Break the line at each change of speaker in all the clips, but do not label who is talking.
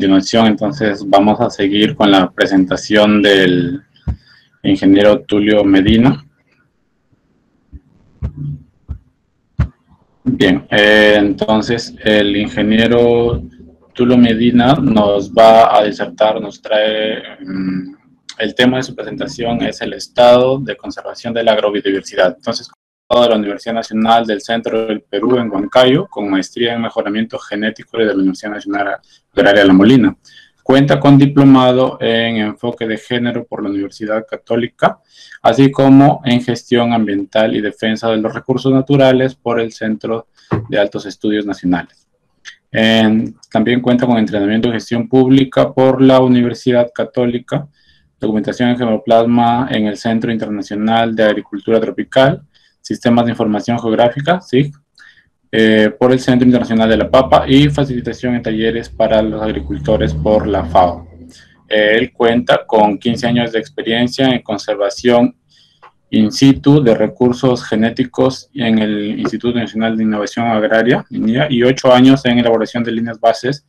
continuación, entonces, vamos a seguir con la presentación del ingeniero Tulio Medina. Bien, entonces, el ingeniero Tulio Medina nos va a disertar, nos trae, el tema de su presentación es el estado de conservación de la agrobiodiversidad. Entonces, de la Universidad Nacional del Centro del Perú en Huancayo, con maestría en mejoramiento genético de la Universidad Nacional Agraria La Molina. Cuenta con diplomado en enfoque de género por la Universidad Católica, así como en gestión ambiental y defensa de los recursos naturales por el Centro de Altos Estudios Nacionales. También cuenta con entrenamiento en gestión pública por la Universidad Católica, documentación en germoplasma en el Centro Internacional de Agricultura Tropical, Sistemas de Información Geográfica, ¿sí? Por el Centro Internacional de la Papa y facilitación en talleres para los agricultores por la FAO. Él cuenta con 15 años de experiencia en conservación in situ de recursos genéticos en el Instituto Nacional de Innovación Agraria, INIA, y 8 años en elaboración de líneas bases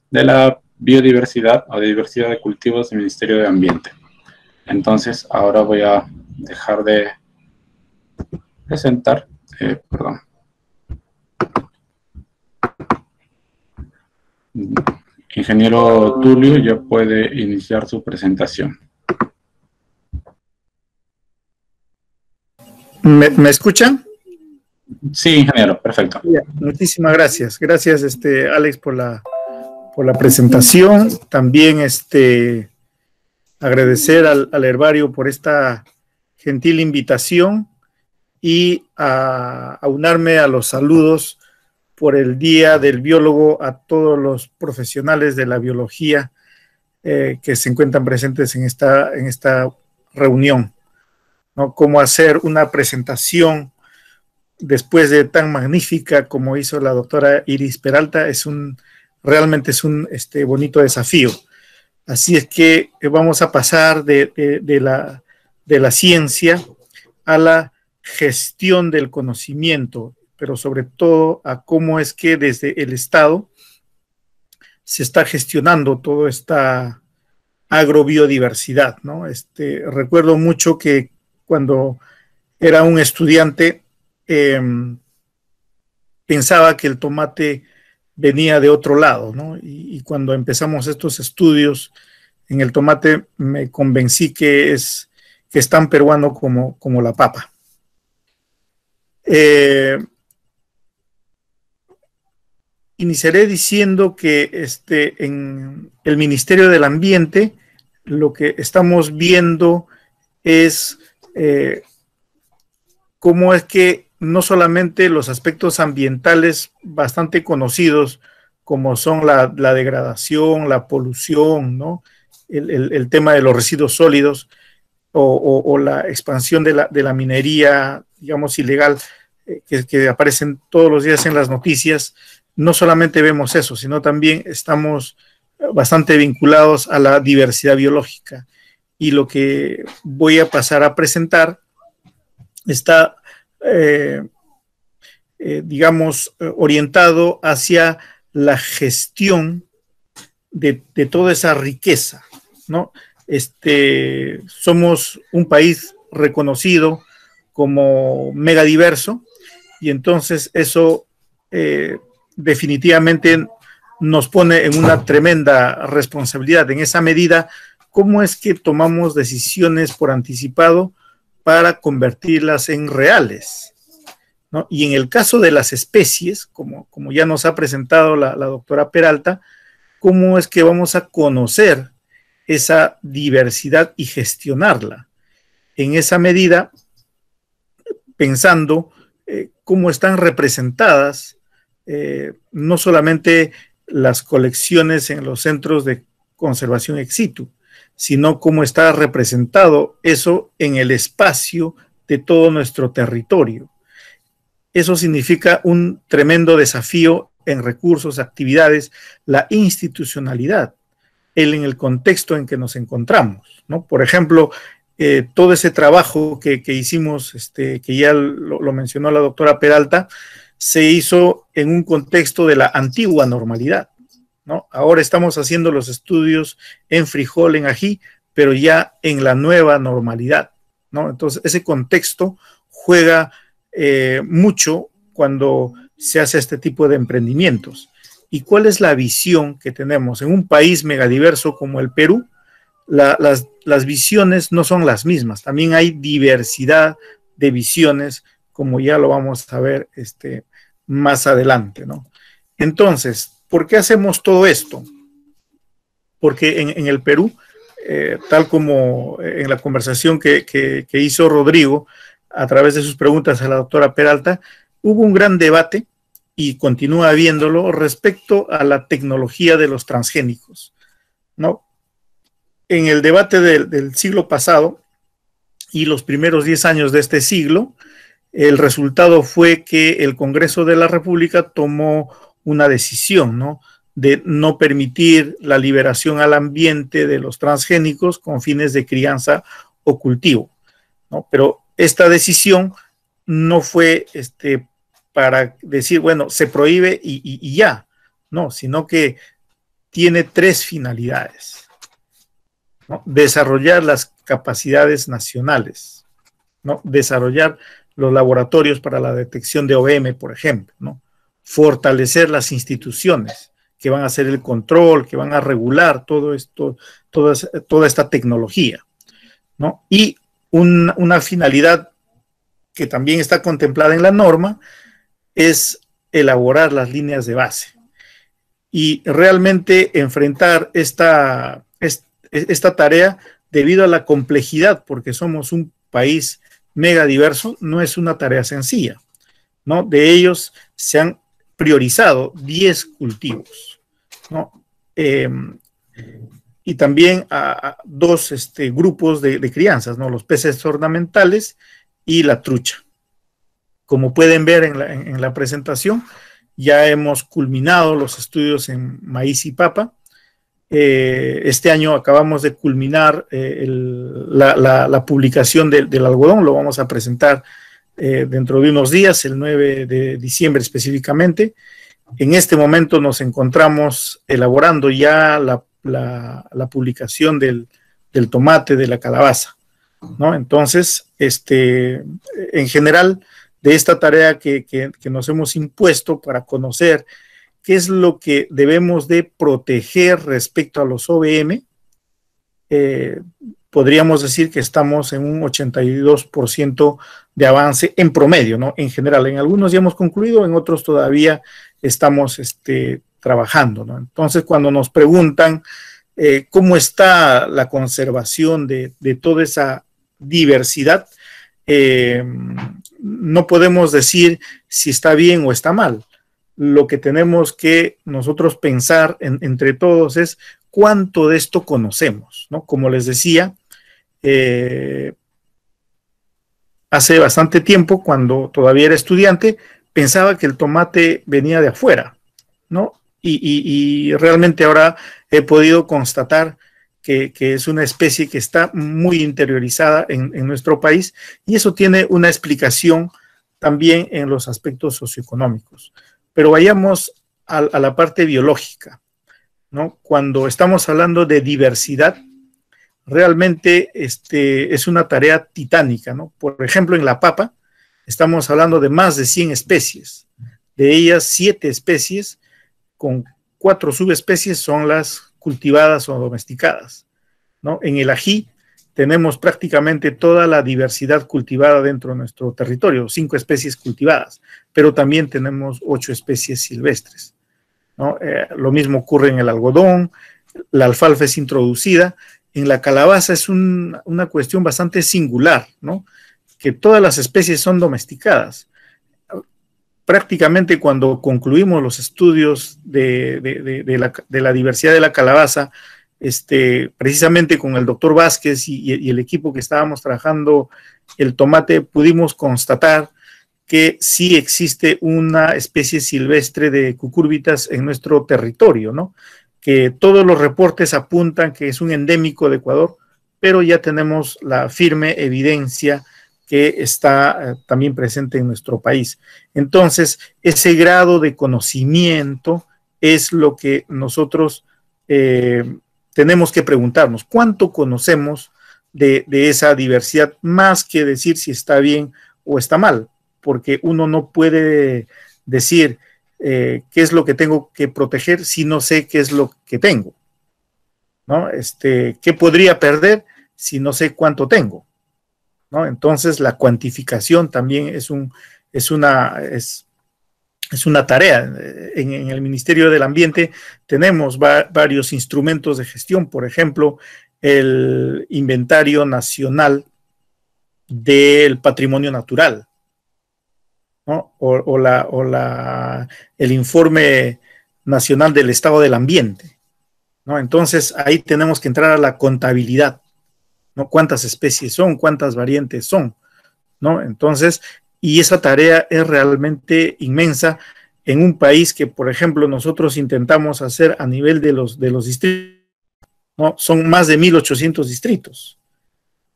de la biodiversidad o de diversidad de cultivos del Ministerio de Ambiente. Entonces, ahora voy a dejar de presentar, perdón. Ingeniero Tulio ya puede iniciar su presentación.
¿Me escuchan?
Sí, ingeniero, perfecto.
Ya, muchísimas gracias. Gracias, Alex, por la presentación. También agradecer al herbario por esta gentil invitación y a unarme a los saludos por el Día del Biólogo a todos los profesionales de la biología que se encuentran presentes en esta reunión, ¿no? Cómo hacer una presentación después de tan magnífica como hizo la doctora Iris Peralta realmente es un bonito desafío. Así es que vamos a pasar de la ciencia a la gestión del conocimiento, pero sobre todo a cómo es que desde el Estado se está gestionando toda esta agrobiodiversidad, ¿no? Recuerdo mucho que cuando era un estudiante pensaba que el tomate venía de otro lado, ¿no? Y cuando empezamos estos estudios en el tomate me convencí que es tan peruano como la papa. Iniciaré diciendo que en el Ministerio del Ambiente lo que estamos viendo es cómo es que no solamente los aspectos ambientales bastante conocidos como son la degradación, la polución, ¿no? El tema de los residuos sólidos o la expansión de la minería, digamos, ilegal, que aparecen todos los días en las noticias. No solamente vemos eso, sino también estamos bastante vinculados a la diversidad biológica. Y lo que voy a pasar a presentar está, digamos, orientado hacia la gestión de toda esa riqueza, ¿no? Somos un país reconocido como megadiverso y entonces eso definitivamente nos pone en una tremenda responsabilidad. En esa medida, ¿cómo es que tomamos decisiones por anticipado para convertirlas en reales, ¿no? Y en el caso de las especies, como ya nos ha presentado la doctora Peralta, ¿cómo es que vamos a conocer esa diversidad y gestionarla? En esa medida, pensando cómo están representadas no solamente las colecciones en los centros de conservación ex situ, sino cómo está representado eso en el espacio de todo nuestro territorio. Eso significa un tremendo desafío en recursos, actividades, la institucionalidad, en el contexto en que nos encontramos, ¿no? Por ejemplo, todo ese trabajo que hicimos, que ya lo mencionó la doctora Peralta, se hizo en un contexto de la antigua normalidad, ¿no? Ahora estamos haciendo los estudios en frijol, en ají, pero ya en la nueva normalidad, ¿no? Entonces, ese contexto juega mucho cuando se hace este tipo de emprendimientos. ¿Y cuál es la visión que tenemos? En un país megadiverso como el Perú, las visiones no son las mismas. También hay diversidad de visiones, como ya lo vamos a ver más adelante, ¿no? Entonces, ¿por qué hacemos todo esto? Porque en el Perú, tal como en la conversación que hizo Rodrigo a través de sus preguntas a la doctora Peralta, hubo un gran debate y continúa habiéndolo respecto a la tecnología de los transgénicos, ¿no? En el debate del siglo pasado y los primeros 10 años de este siglo, el resultado fue que el Congreso de la República tomó una decisión, ¿no?, de no permitir la liberación al ambiente de los transgénicos con fines de crianza o cultivo, ¿no? Pero esta decisión no fue para decir, bueno, se prohíbe y ya, no, sino que tiene 3 finalidades, ¿no? Desarrollar las capacidades nacionales, ¿no? Desarrollar los laboratorios para la detección de OM, por ejemplo, ¿no? Fortalecer las instituciones que van a hacer el control, que van a regular todo esto, toda esta tecnología, ¿no? Y una finalidad que también está contemplada en la norma es elaborar las líneas de base y realmente enfrentar esta tarea debido a la complejidad, porque somos un país mega diverso, no es una tarea sencilla, ¿no? De ellos se han priorizado 10 cultivos, ¿no? Y también a 2 grupos de crianzas, ¿no? Los peces ornamentales y la trucha. Como pueden ver en la presentación, ya hemos culminado los estudios en maíz y papa. Este año acabamos de culminar la publicación del algodón, lo vamos a presentar dentro de unos días, el 9 de diciembre específicamente. En este momento nos encontramos elaborando ya la publicación del tomate, de la calabaza, ¿no? Entonces, en general, de esta tarea que nos hemos impuesto para conocer qué es lo que debemos de proteger respecto a los OVM, podríamos decir que estamos en un 82% de avance en promedio, ¿no? En general, en algunos ya hemos concluido, en otros todavía estamos trabajando, ¿no? Entonces, cuando nos preguntan cómo está la conservación de toda esa diversidad, no podemos decir si está bien o está mal. Lo que tenemos que nosotros pensar entre todos es cuánto de esto conocemos, ¿no? Como les decía, hace bastante tiempo, cuando todavía era estudiante, pensaba que el tomate venía de afuera, ¿no? Y realmente ahora he podido constatar que es una especie que está muy interiorizada en nuestro país, y eso tiene una explicación también en los aspectos socioeconómicos. Pero vayamos a la parte biológica, ¿no? Cuando estamos hablando de diversidad, realmente es una tarea titánica, ¿no? Por ejemplo, en la papa estamos hablando de más de 100 especies. De ellas, 7 especies con 4 subespecies son las cultivadas o domesticadas, ¿no? En el ají tenemos prácticamente toda la diversidad cultivada dentro de nuestro territorio, 5 especies cultivadas, pero también tenemos 8 especies silvestres, ¿no? Lo mismo ocurre en el algodón, la alfalfa es introducida. En la calabaza es una cuestión bastante singular, ¿no? Que todas las especies son domesticadas. Prácticamente cuando concluimos los estudios de la diversidad de la calabaza, precisamente con el doctor Vázquez y el equipo que estábamos trabajando el tomate, pudimos constatar que sí existe una especie silvestre de cucúrbitas en nuestro territorio, ¿no? Que todos los reportes apuntan que es un endémico de Ecuador, pero ya tenemos la firme evidencia que está también presente en nuestro país. Entonces, ese grado de conocimiento es lo que nosotros tenemos que preguntarnos. ¿Cuánto conocemos de esa diversidad? Más que decir si está bien o está mal, porque uno no puede decir qué es lo que tengo que proteger si no sé qué es lo que tengo, ¿no? ¿Qué podría perder si no sé cuánto tengo, ¿no? Entonces la cuantificación también es una tarea. En el Ministerio del Ambiente tenemos varios instrumentos de gestión, por ejemplo, el Inventario Nacional del Patrimonio Natural, ¿no? El Informe Nacional del Estado del Ambiente, ¿no? Entonces ahí tenemos que entrar a la contabilidad, ¿no? ¿Cuántas especies son? ¿Cuántas variantes son? ¿No? Entonces, y esa tarea es realmente inmensa en un país que, por ejemplo, nosotros intentamos hacer a nivel de los distritos, ¿no? Son más de 1,800 distritos,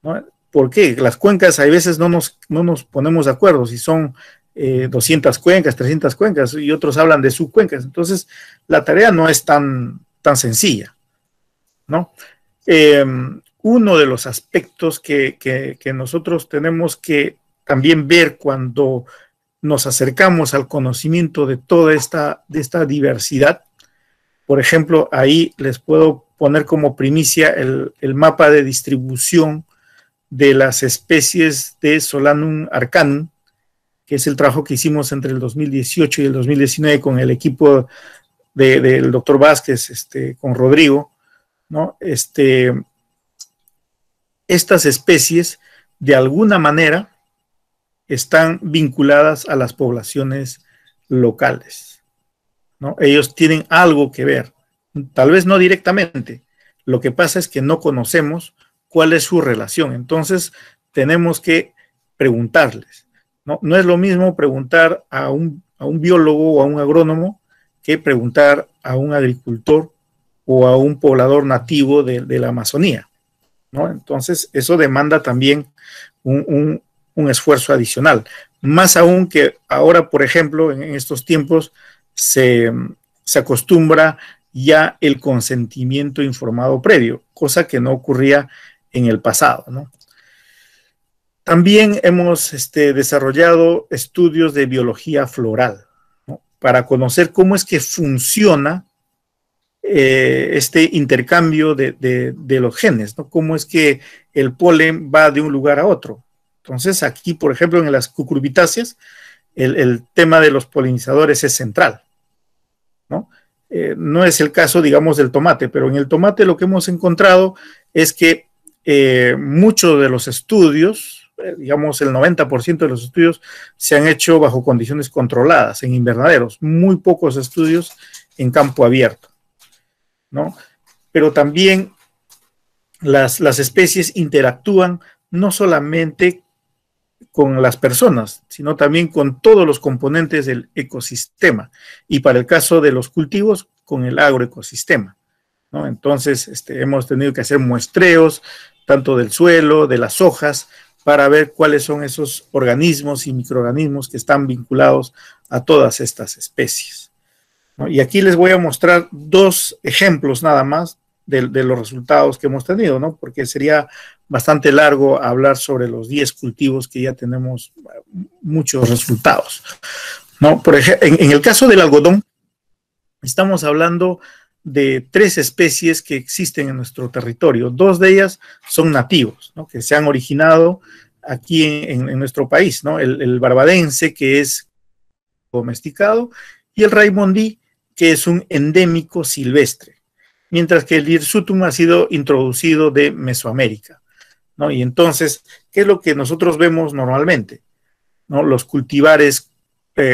¿no? ¿Por qué? Las cuencas a veces no nos ponemos de acuerdo si son 200 cuencas, 300 cuencas, y otros hablan de subcuencas. Entonces, la tarea no es tan sencilla, ¿no? Uno de los aspectos que nosotros tenemos que también ver cuando nos acercamos al conocimiento de toda esta diversidad, por ejemplo, ahí les puedo poner como primicia el mapa de distribución de las especies de Solanum arcanum, que es el trabajo que hicimos entre el 2018 y el 2019 con el equipo del doctor Vázquez, con Rodrigo, ¿no? Estas especies, de alguna manera, están vinculadas a las poblaciones locales, ¿no? Ellos tienen algo que ver, tal vez no directamente. Lo que pasa es que no conocemos cuál es su relación. Entonces, tenemos que preguntarles, ¿no? No es lo mismo preguntar a un biólogo o a un agrónomo que preguntar a un agricultor o a un poblador nativo de la Amazonía, ¿no? Entonces, eso demanda también un esfuerzo adicional. Más aún que ahora, por ejemplo, en estos tiempos se acostumbra ya el consentimiento informado previo, cosa que no ocurría en el pasado, ¿no? También hemos desarrollado estudios de biología floral, ¿no? Para conocer cómo es que funciona este intercambio de los genes, ¿no? Cómo es que el polen va de un lugar a otro. Entonces, aquí, por ejemplo, en las cucurbitáceas, el tema de los polinizadores es central, ¿no? No es el caso, digamos, del tomate, pero en el tomate lo que hemos encontrado es que muchos de los estudios, digamos el 90% de los estudios, se han hecho bajo condiciones controladas, en invernaderos, muy pocos estudios en campo abierto, ¿no? Pero también las especies interactúan no solamente con las personas, sino también con todos los componentes del ecosistema, y para el caso de los cultivos, con el agroecosistema, ¿no? Entonces, hemos tenido que hacer muestreos, tanto del suelo, de las hojas, para ver cuáles son esos organismos y microorganismos que están vinculados a todas estas especies, ¿no? Y aquí les voy a mostrar dos ejemplos nada más de los resultados que hemos tenido, ¿no? Porque sería bastante largo hablar sobre los 10 cultivos que ya tenemos muchos resultados, ¿no? Por ejemplo, en el caso del algodón, estamos hablando de 3 especies que existen en nuestro territorio. 2 de ellas son nativos, ¿no? Que se han originado aquí en nuestro país, ¿no? El barbadense, que es domesticado, y el raimondí, que es un endémico silvestre, mientras que el hirsutum ha sido introducido de Mesoamérica, ¿no? Y entonces, ¿qué es lo que nosotros vemos normalmente, ¿no? Los cultivares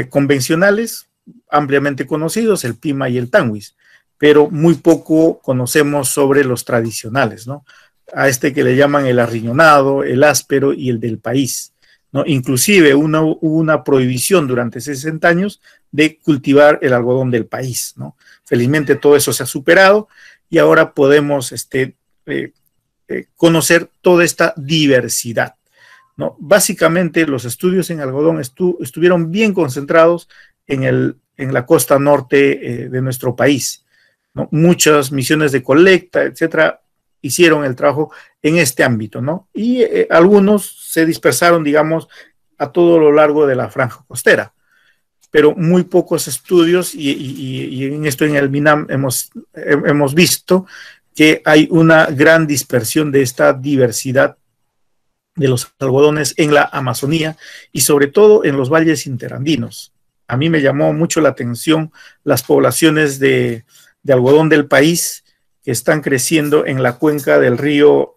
convencionales, ampliamente conocidos, el pima y el tanguis, pero muy poco conocemos sobre los tradicionales, ¿no? A que le llaman el arriñonado, el áspero y el del país, ¿no? Inclusive hubo una prohibición durante 60 años de cultivar el algodón del país, ¿no? Felizmente todo eso se ha superado y ahora podemos conocer toda esta diversidad, ¿no? Básicamente los estudios en algodón estuvieron bien concentrados en en la costa norte de nuestro país, ¿no? Muchas misiones de colecta, etcétera, hicieron el trabajo en este ámbito, ¿no? Y algunos se dispersaron, digamos, a todo lo largo de la franja costera, pero muy pocos estudios, y en esto en el MINAM hemos visto que hay una gran dispersión de esta diversidad de los algodones en la Amazonía y sobre todo en los valles interandinos. A mí me llamó mucho la atención las poblaciones de algodón del país que están creciendo en la cuenca del río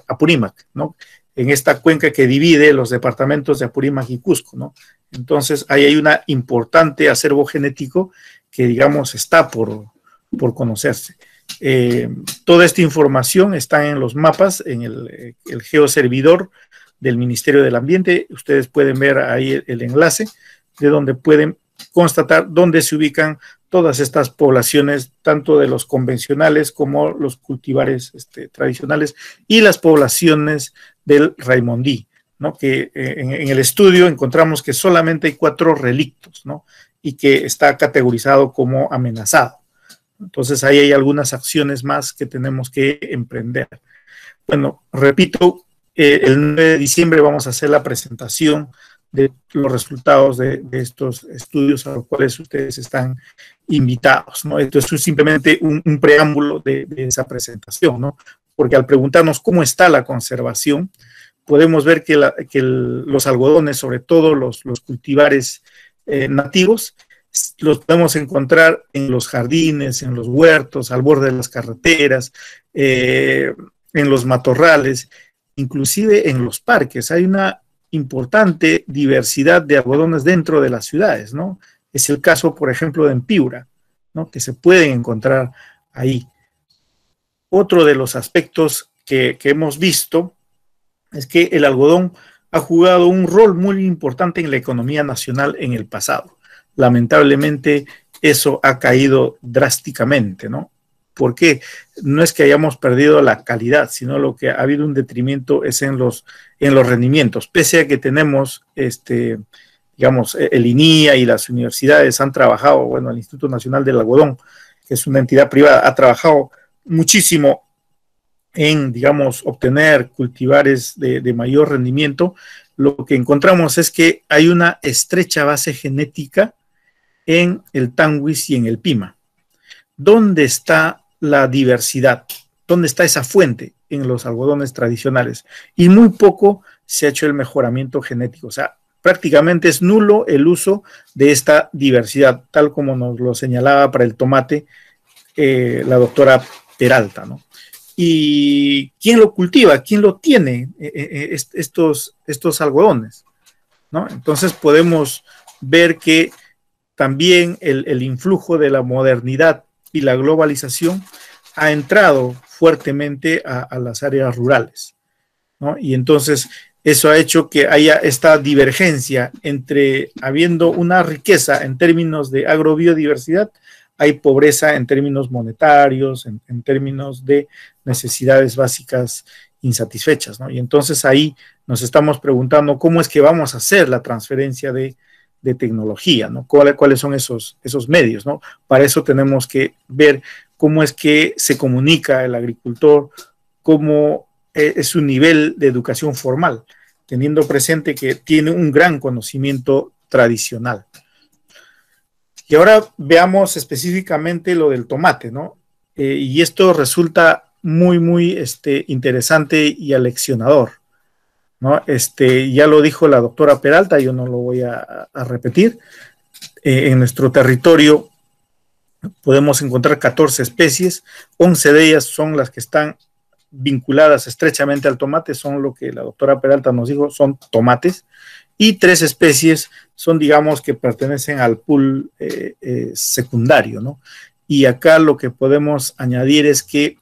Apurímac, ¿no? En esta cuenca que divide los departamentos de Apurímac y Cusco, ¿no? Entonces, ahí hay un importante acervo genético que, digamos, está por conocerse. Toda esta información está en los mapas, en el geoservidor del Ministerio del Ambiente. Ustedes pueden ver ahí el enlace de donde pueden constatar dónde se ubican todas estas poblaciones, tanto de los convencionales como los cultivares tradicionales y las poblaciones del Raimondí, ¿no? Que en el estudio encontramos que solamente hay 4 relictos, ¿no? Y que está categorizado como amenazado. Entonces ahí hay algunas acciones más que tenemos que emprender. Bueno, repito, el 9 de diciembre vamos a hacer la presentación de los resultados de estos estudios a los cuales ustedes están invitados, ¿no? Esto es simplemente un preámbulo de esa presentación, ¿no? Porque al preguntarnos cómo está la conservación, podemos ver que los algodones, sobre todo los cultivares nativos, los podemos encontrar en los jardines, en los huertos, al borde de las carreteras, en los matorrales, inclusive en los parques. Hay una importante diversidad de algodones dentro de las ciudades, ¿no? Es el caso, por ejemplo, de en Piura, ¿no? Que se pueden encontrar ahí. Otro de los aspectos que hemos visto es que el algodón ha jugado un rol muy importante en la economía nacional en el pasado. Lamentablemente eso ha caído drásticamente, ¿no? ¿Por qué? No es que hayamos perdido la calidad, sino lo que ha habido un detrimento es en los rendimientos. Pese a que tenemos, digamos, el INIA y las universidades han trabajado, bueno, el Instituto Nacional del Algodón, que es una entidad privada, ha trabajado muchísimo en, digamos, obtener cultivares de mayor rendimiento. Lo que encontramos es que hay una estrecha base genética en el Tanguis y en el Pima. ¿Dónde está la diversidad? ¿Dónde está esa fuente? En los algodones tradicionales. Y muy poco se ha hecho el mejoramiento genético. O sea, prácticamente es nulo el uso de esta diversidad, tal como nos lo señalaba para el tomate la doctora Peralta, ¿no? ¿Y quién lo cultiva? ¿Quién lo tiene? Estos algodones, ¿no? Entonces podemos ver que también el influjo de la modernidad y la globalización ha entrado fuertemente a las áreas rurales, ¿no? Y entonces eso ha hecho que haya esta divergencia entre, habiendo una riqueza en términos de agrobiodiversidad, hay pobreza en términos monetarios, en términos de necesidades básicas insatisfechas, ¿no? Y entonces ahí nos estamos preguntando cómo es que vamos a hacer la transferencia de tecnología, ¿no? ¿Cuáles son esos medios, ¿no? Para eso tenemos que ver cómo es que se comunica el agricultor, cómo es su nivel de educación formal, teniendo presente que tiene un gran conocimiento tradicional. Y ahora veamos específicamente lo del tomate, ¿no? Y esto resulta muy, muy interesante y aleccionador, ¿no? Ya lo dijo la doctora Peralta, yo no lo voy a repetir. En nuestro territorio podemos encontrar 14 especies, 11 de ellas son las que están vinculadas estrechamente al tomate, son lo que la doctora Peralta nos dijo, son tomates, y 3 especies son, digamos, que pertenecen al pool secundario, ¿no? Y acá lo que podemos añadir es que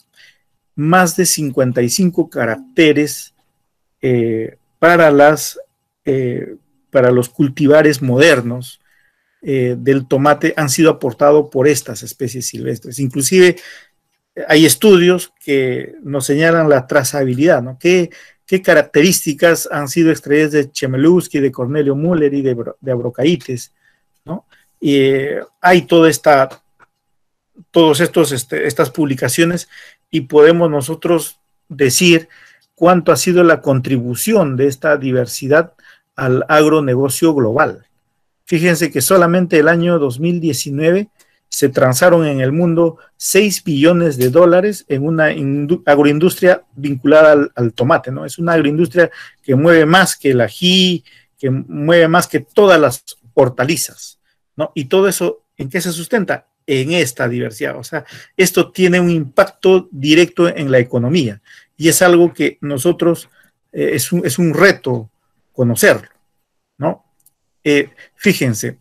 más de 55 caracteres para los cultivares modernos del tomate han sido aportados por estas especies silvestres. Inclusive hay estudios que nos señalan la trazabilidad, ¿no? ¿Qué características han sido extraídas de Chmielewski, de Cornelio Müller y de Abrocaites, ¿no? hay estas publicaciones y podemos nosotros decir cuánto ha sido la contribución de esta diversidad al agronegocio global. Fíjense que solamente el año 2019 se transaron en el mundo 6 billones de dólares en una agroindustria vinculada al tomate, ¿no? Es una agroindustria que mueve más que el ají, que mueve más que todas las hortalizas, ¿no? Y todo eso, ¿en qué se sustenta? En esta diversidad. O sea, esto tiene un impacto directo en la economía y es algo que nosotros, es un reto conocerlo, ¿no? Fíjense,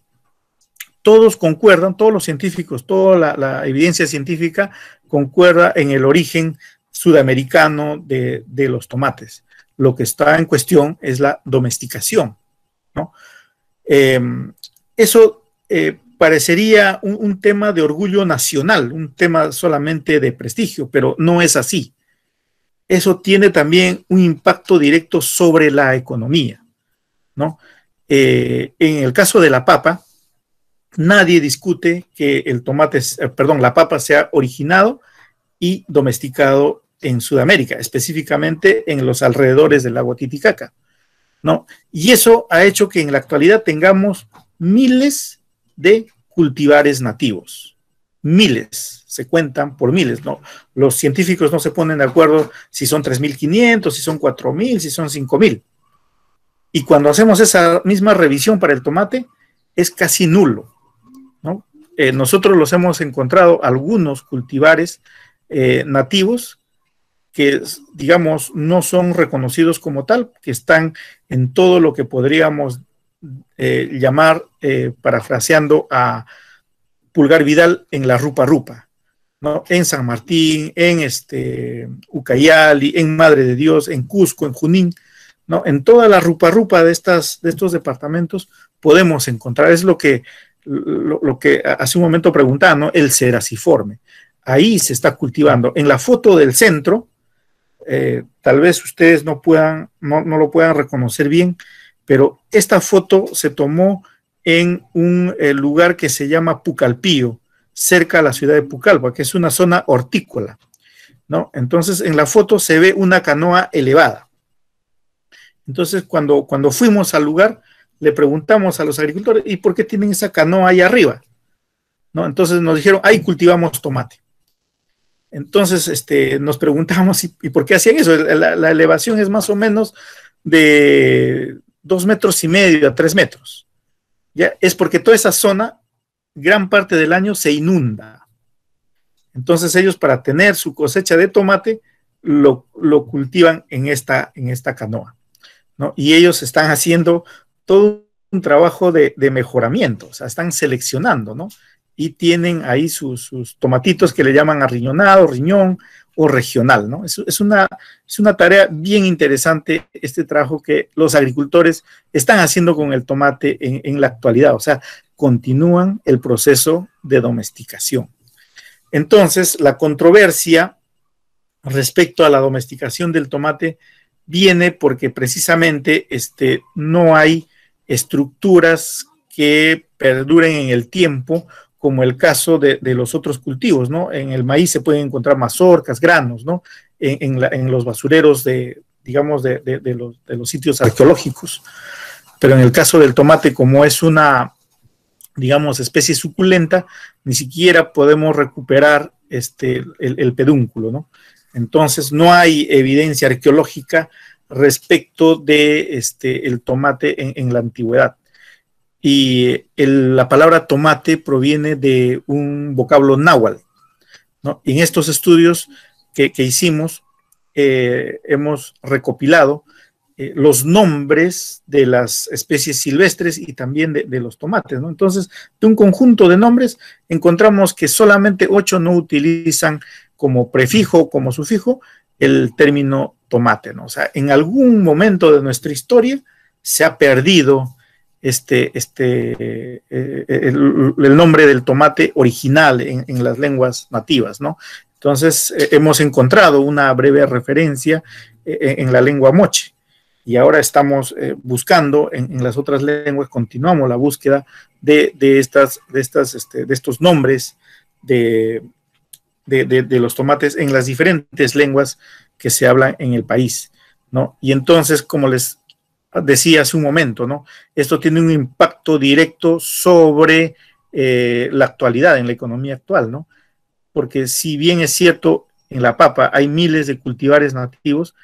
todos concuerdan, todos los científicos, toda la evidencia científica concuerda en el origen sudamericano de los tomates. Lo que está en cuestión es la domesticación, ¿no? Eso parecería un tema de orgullo nacional, un tema solamente de prestigio, pero no es así. Eso tiene también un impacto directo sobre la economía, ¿no? En el caso de la papa, nadie discute que la papa sea originado y domesticado en Sudamérica, específicamente en los alrededores del lago Titicaca, ¿no? Y eso ha hecho que en la actualidad tengamos miles de cultivares nativos. Miles, se cuentan por miles, ¿no? Los científicos no se ponen de acuerdo si son 3.500, si son 4.000, si son 5.000. Y cuando hacemos esa misma revisión para el tomate, es casi nulo, ¿no? Nosotros los hemos encontrado algunos cultivares nativos que, digamos, no son reconocidos como tal, que están en todo lo que podríamos llamar, parafraseando a Pulgar Vidal, en la Rupa Rupa, ¿no? En San Martín, en Ucayali, en Madre de Dios, en Cusco, en Junín, ¿no? En toda la Rupa Rupa de estos departamentos podemos encontrar, es lo que hace un momento preguntaba, ¿no? El ceraciforme. Ahí se está cultivando. En la foto del centro, tal vez ustedes no lo puedan reconocer bien, pero esta foto se tomó en un lugar que se llama Pucallpío, cerca a la ciudad de Pucallpa, que es una zona hortícola, ¿no? Entonces, en la foto se ve una canoa elevada. Entonces, cuando fuimos al lugar, le preguntamos a los agricultores, ¿y por qué tienen esa canoa ahí arriba? ¿No? Entonces nos dijeron, ahí cultivamos tomate. Entonces, nos preguntamos, ¿y por qué hacían eso? La elevación es más o menos de 2,5 metros a 3 metros. ¿Ya? Es porque toda esa zona, gran parte del año, se inunda. Entonces ellos, para tener su cosecha de tomate, lo cultivan en esta canoa, ¿no? Y ellos están haciendo todo un trabajo de mejoramiento, o sea, están seleccionando, ¿no? Y tienen ahí sus tomatitos que le llaman arriñonado, riñón o regional, ¿no? Es una tarea bien interesante, este trabajo que los agricultores están haciendo con el tomate en la actualidad, o sea, continúan el proceso de domesticación. Entonces, la controversia respecto a la domesticación del tomate viene porque precisamente no hay estructuras que perduren en el tiempo, como el caso de los otros cultivos, ¿no? En el maíz se pueden encontrar mazorcas, granos, ¿no? En los basureros de los sitios arqueológicos. Pero en el caso del tomate, como es una, digamos, especie suculenta, ni siquiera podemos recuperar el pedúnculo, ¿no? Entonces, no hay evidencia arqueológica respecto de el tomate en la antigüedad. Y la palabra tomate proviene de un vocablo náhuatl, ¿no? Y en estos estudios que hicimos, hemos recopilado los nombres de las especies silvestres y también de los tomates, ¿no? Entonces, de un conjunto de nombres, encontramos que solamente 8 no utilizan como prefijo o como sufijo el término tomate, ¿no? O sea, en algún momento de nuestra historia se ha perdido el nombre del tomate original en las lenguas nativas, ¿no? Entonces, hemos encontrado una breve referencia en la lengua moche, Y ahora estamos buscando en las otras lenguas, continuamos la búsqueda de estos nombres de los tomates en las diferentes lenguas que se hablan en el país, ¿no? Y entonces, como les decía hace un momento, ¿no? Esto tiene un impacto directo sobre la actualidad, en la economía actual, ¿no? Porque si bien es cierto, en la papa hay miles de cultivares nativos,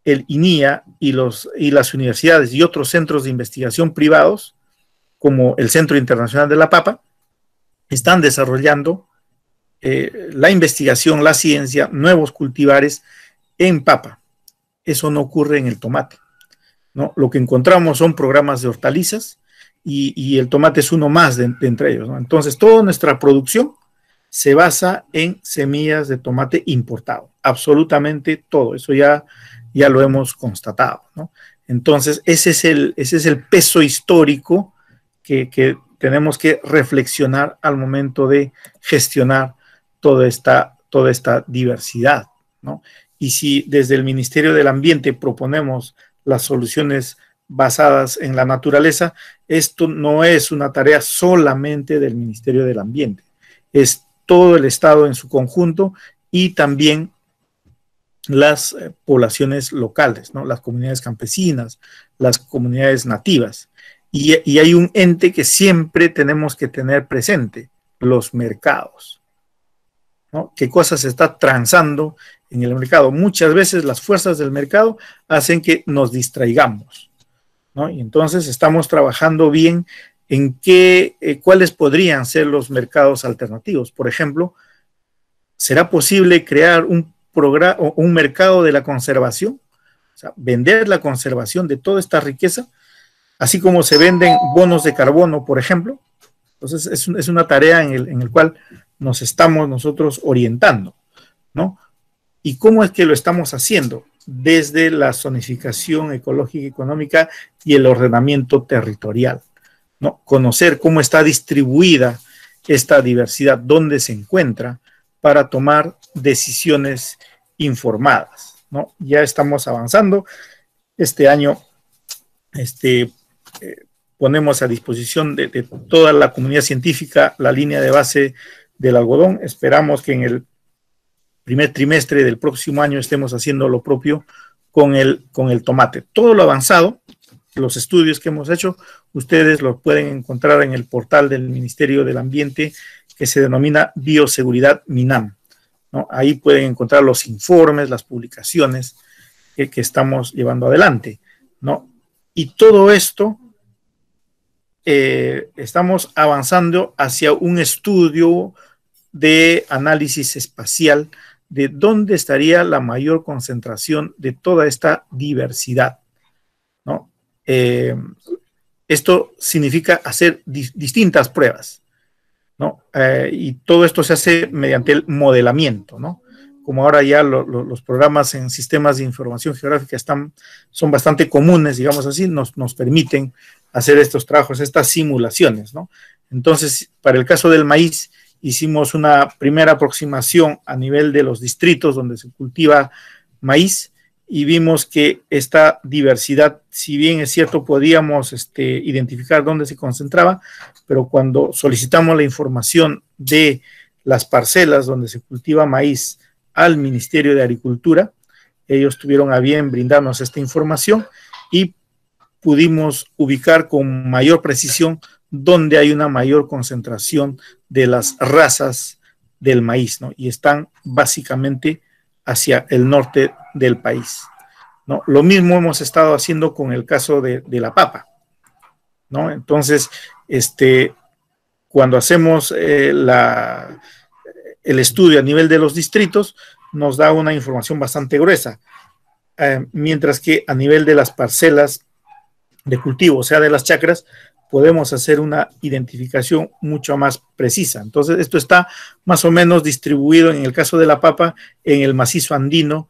el INIA y las universidades y otros centros de investigación privados, como el Centro Internacional de la Papa, están desarrollando la investigación, la ciencia, nuevos cultivares en papa. Eso no ocurre en el tomate, ¿no? Lo que encontramos son programas de hortalizas y el tomate es uno más de entre ellos, ¿no? Entonces, toda nuestra producción se basa en semillas de tomate importado, absolutamente todo, eso ya lo hemos constatado, ¿no? Entonces, ese es el peso histórico que tenemos que reflexionar al momento de gestionar toda esta diversidad, ¿no? Y si desde el Ministerio del Ambiente proponemos las soluciones basadas en la naturaleza, esto no es una tarea solamente del Ministerio del Ambiente, es todo el Estado en su conjunto y también las poblaciones locales, ¿no? Las comunidades campesinas, las comunidades nativas. Y hay un ente que siempre tenemos que tener presente, los mercados, ¿no? ¿Qué cosas se está transando en el mercado? Muchas veces las fuerzas del mercado hacen que nos distraigamos, ¿no? Y entonces estamos trabajando bien en cuáles podrían ser los mercados alternativos. Por ejemplo, ¿será posible crear un mercado de la conservación? O sea, vender la conservación de toda esta riqueza, así como se venden bonos de carbono, por ejemplo. Entonces, es una tarea en el cual nos estamos nosotros orientando, ¿no? ¿Y cómo es que lo estamos haciendo? Desde la zonificación ecológica y económica y el ordenamiento territorial, ¿no? Conocer cómo está distribuida esta diversidad, dónde se encuentra, para tomar decisiones informadas, ¿no? Ya estamos avanzando. Este año ponemos a disposición de toda la comunidad científica la línea de base del algodón. Esperamos que en el primer trimestre del próximo año estemos haciendo lo propio con el tomate. Todo lo avanzado, los estudios que hemos hecho, ustedes los pueden encontrar en el portal del Ministerio del Ambiente, que se denomina Bioseguridad MINAM, ¿no? Ahí pueden encontrar los informes, las publicaciones que estamos llevando adelante, ¿no? Y todo esto estamos avanzando hacia un estudio de análisis espacial de dónde estaría la mayor concentración de toda esta diversidad, ¿no? Esto significa hacer distintas pruebas, ¿no? Y todo esto se hace mediante el modelamiento, ¿no? Como ahora ya los programas en sistemas de información geográfica son bastante comunes, digamos así, nos permiten hacer estos trabajos, estas simulaciones, ¿no? Entonces, para el caso del maíz, hicimos una primera aproximación a nivel de los distritos donde se cultiva maíz y vimos que esta diversidad, si bien es cierto, podíamos identificar dónde se concentraba, pero cuando solicitamos la información de las parcelas donde se cultiva maíz al Ministerio de Agricultura, ellos tuvieron a bien brindarnos esta información y pudimos ubicar con mayor precisión dónde hay una mayor concentración de las razas del maíz, ¿no? Y están básicamente hacia el norte del país, ¿no? Lo mismo hemos estado haciendo con el caso de la papa, ¿no? Entonces, cuando hacemos el estudio a nivel de los distritos, nos da una información bastante gruesa, mientras que a nivel de las parcelas de cultivo, o sea, de las chacras, podemos hacer una identificación mucho más precisa. Entonces, esto está más o menos distribuido, en el caso de la papa, en el macizo andino,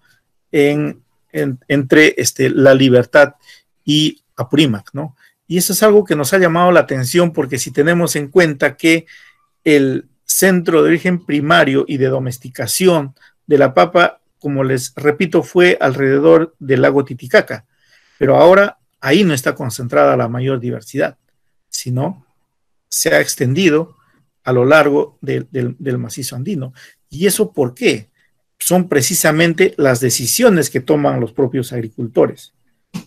entre La Libertad y Apurímac, ¿no? Y eso es algo que nos ha llamado la atención, porque si tenemos en cuenta que el centro de origen primario y de domesticación de la papa, como les repito, fue alrededor del lago Titicaca, Pero ahora ahí no está concentrada la mayor diversidad, sino se ha extendido a lo largo del macizo andino. ¿Y eso por qué? Son precisamente las decisiones que toman los propios agricultores,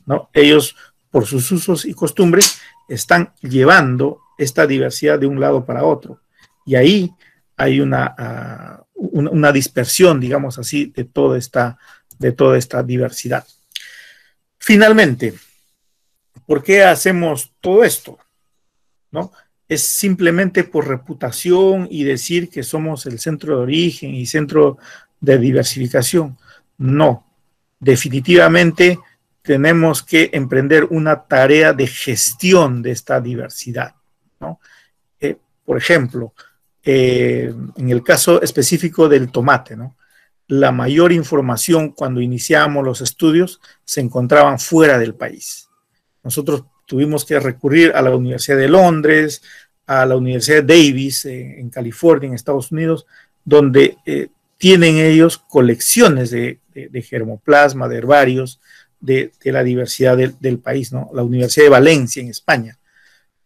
¿no? Ellos, por sus usos y costumbres, están llevando esta diversidad de un lado para otro. Y ahí hay una dispersión, digamos así, de toda esta diversidad. Finalmente, ¿por qué hacemos todo esto? ¿No? Es simplemente por reputación y decir que somos el centro de origen y centro de diversificación. No, definitivamente tenemos que emprender una tarea de gestión de esta diversidad, ¿no? Por ejemplo, en el caso específico del tomate, ¿no? La mayor información cuando iniciamos los estudios se encontraban fuera del país. Nosotros tuvimos que recurrir a la Universidad de Londres, a la Universidad de Davis en California, en Estados Unidos, donde tienen ellos colecciones de germoplasma, de herbarios, de la diversidad del país, ¿no? La Universidad de Valencia en España,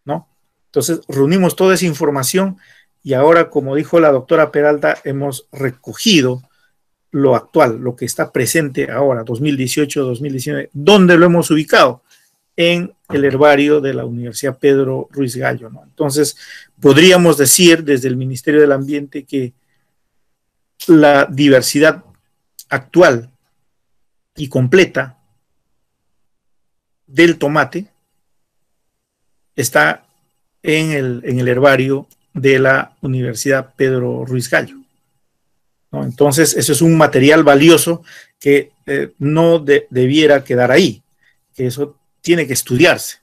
¿no? Entonces reunimos toda esa información y ahora, como dijo la doctora Peralta, hemos recogido lo actual, lo que está presente ahora, 2018, 2019. ¿Dónde lo hemos ubicado? En el herbario de la Universidad Pedro Ruiz Gallo, ¿no? Entonces, podríamos decir desde el Ministerio del Ambiente que la diversidad actual y completa del tomate está en el herbario de la Universidad Pedro Ruiz Gallo, ¿no? Entonces, eso es un material valioso que no debiera quedar ahí, que eso tiene que estudiarse,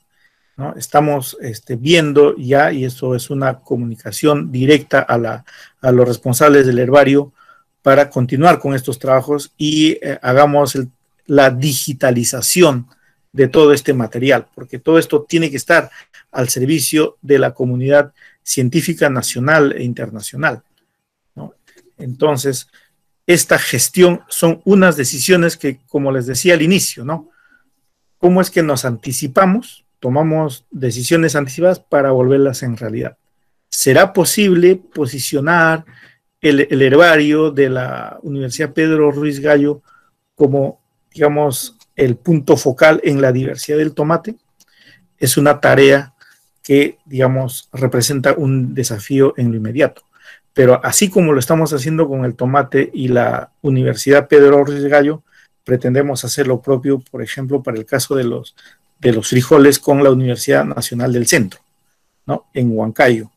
¿no? Estamos viendo ya, y eso es una comunicación directa a los responsables del herbario para continuar con estos trabajos y hagamos la digitalización de todo este material, porque todo esto tiene que estar al servicio de la comunidad científica nacional e internacional, ¿no? Entonces, esta gestión son unas decisiones que, como les decía al inicio, ¿no? ¿Cómo es que nos anticipamos? Tomamos decisiones anticipadas para volverlas en realidad. ¿Será posible posicionar el herbario de la Universidad Pedro Ruiz Gallo como, digamos, el punto focal en la diversidad del tomate? Es una tarea que, digamos, representa un desafío en lo inmediato. Pero así como lo estamos haciendo con el tomate y la Universidad Pedro Ruiz Gallo, pretendemos hacer lo propio, por ejemplo, para el caso de los frijoles con la Universidad Nacional del Centro, ¿no? En Huancayo,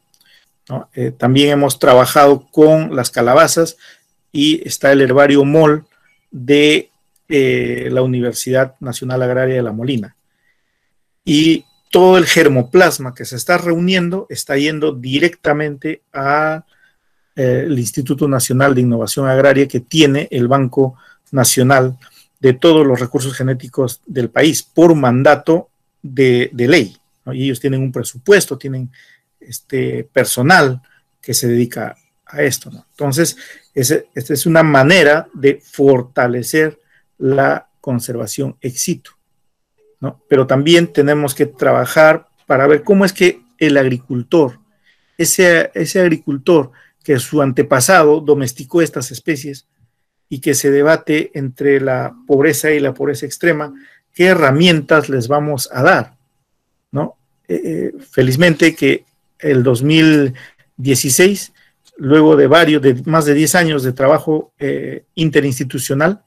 ¿no? También hemos trabajado con las calabazas y está el herbario MOL de la Universidad Nacional Agraria de La Molina. Y todo el germoplasma que se está reuniendo está yendo directamente al Instituto Nacional de Innovación Agraria, que tiene el Banco Nacional de todos los recursos genéticos del país por mandato de ley, ¿no? Y ellos tienen un presupuesto, tienen personal que se dedica a esto, ¿no? Entonces, esta es una manera de fortalecer la conservación ex situ, ¿no? Pero también tenemos que trabajar para ver cómo es que el agricultor, ese agricultor que su antepasado domesticó estas especies, y que se debate entre la pobreza y la pobreza extrema, qué herramientas les vamos a dar, ¿no? Felizmente que el 2016, luego de más de 10 años de trabajo interinstitucional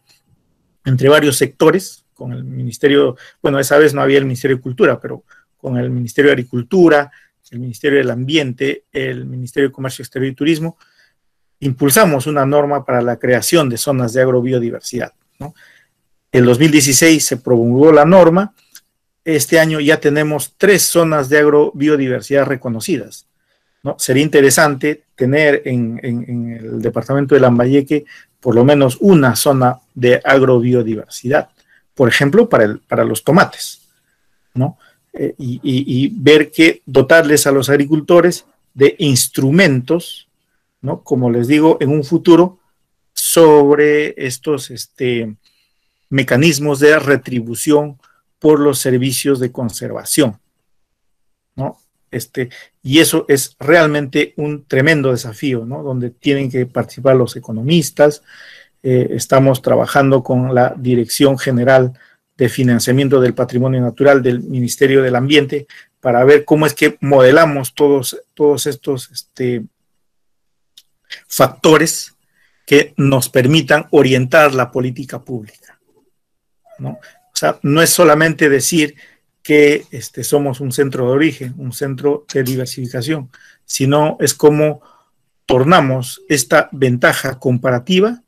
entre varios sectores, con el Ministerio, bueno, esa vez no había el Ministerio de Cultura, pero con el Ministerio de Agricultura, el Ministerio del Ambiente, el Ministerio de Comercio Exterior y Turismo, impulsamos una norma para la creación de zonas de agrobiodiversidad, ¿no? En 2016 se promulgó la norma. Este año ya tenemos 3 zonas de agrobiodiversidad reconocidas, ¿no? Sería interesante tener en el departamento de Lambayeque por lo menos una zona de agrobiodiversidad, por ejemplo, para los tomates, ¿no? Y ver que dotarles a los agricultores de instrumentos, ¿no? Como les digo, en un futuro sobre estos mecanismos de retribución por los servicios de conservación, ¿no? Y eso es realmente un tremendo desafío, ¿no? Donde tienen que participar los economistas. Estamos trabajando con la Dirección General de Financiamiento del Patrimonio Natural del Ministerio del Ambiente para ver cómo es que modelamos todos estos factores que nos permitan orientar la política pública, ¿no? O sea, no es solamente decir que somos un centro de origen, un centro de diversificación, sino es como tornamos esta ventaja comparativa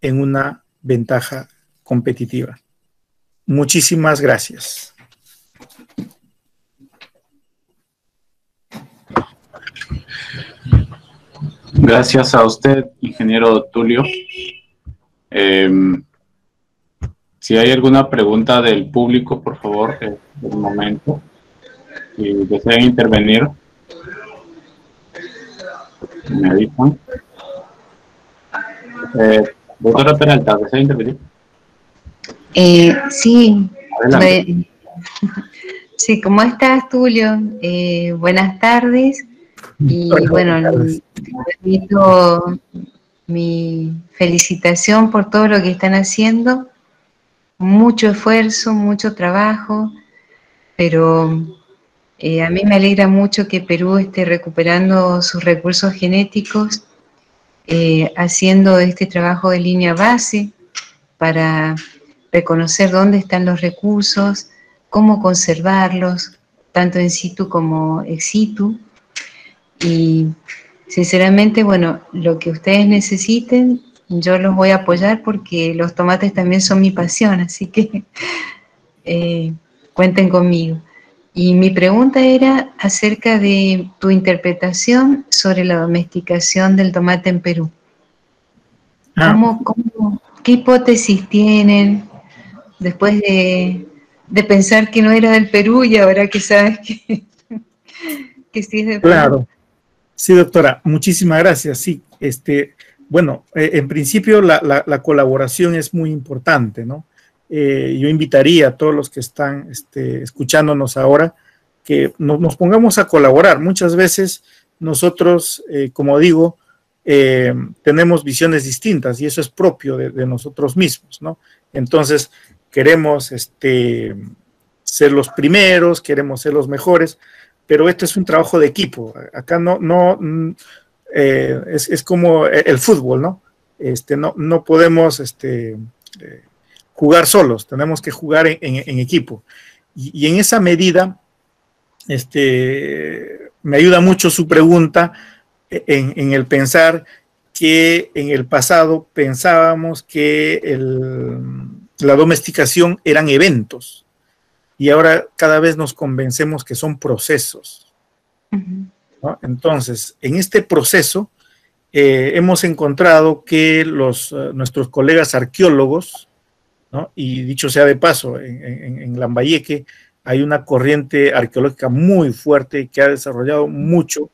en una ventaja competitiva. Muchísimas gracias.
Gracias a usted, ingeniero Tulio. Si hay alguna pregunta del público, por favor, un momento. Si desean intervenir, me avisan. Doctora Peralta, ¿desea intervenir?
Sí.
Adelante.
Sí, ¿cómo estás, Tulio? Buenas tardes. Y bueno, repito mi felicitación por todo lo que están haciendo. Mucho esfuerzo, mucho trabajo, pero a mí me alegra mucho que Perú esté recuperando sus recursos genéticos, haciendo este trabajo de línea base para reconocer dónde están los recursos, cómo conservarlos, tanto in situ como ex situ. Y sinceramente, bueno, lo que ustedes necesiten, yo los voy a apoyar porque los tomates también son mi pasión, así que cuenten conmigo. Y mi pregunta era acerca de tu interpretación sobre la domesticación del tomate en Perú. ¿Qué hipótesis tienen después de pensar que no era del Perú y ahora que sabes que sí es del Perú?
Claro. Sí, doctora, muchísimas gracias. Sí, bueno, en principio la colaboración es muy importante, ¿no? Yo invitaría a todos los que están escuchándonos ahora que nos pongamos a colaborar. Muchas veces nosotros, como digo, tenemos visiones distintas y eso es propio de nosotros mismos, ¿no? Entonces, queremos ser los primeros, queremos ser los mejores, pero esto es un trabajo de equipo. Acá es como el fútbol, ¿no? No podemos jugar solos, tenemos que jugar en equipo. Y en esa medida, me ayuda mucho su pregunta en el pensar que en el pasado pensábamos que la domesticación eran eventos. Y ahora cada vez nos convencemos que son procesos, ¿no? Entonces, en este proceso hemos encontrado que nuestros colegas arqueólogos, ¿no? Y dicho sea de paso, en Lambayeque hay una corriente arqueológica muy fuerte que ha desarrollado mucho,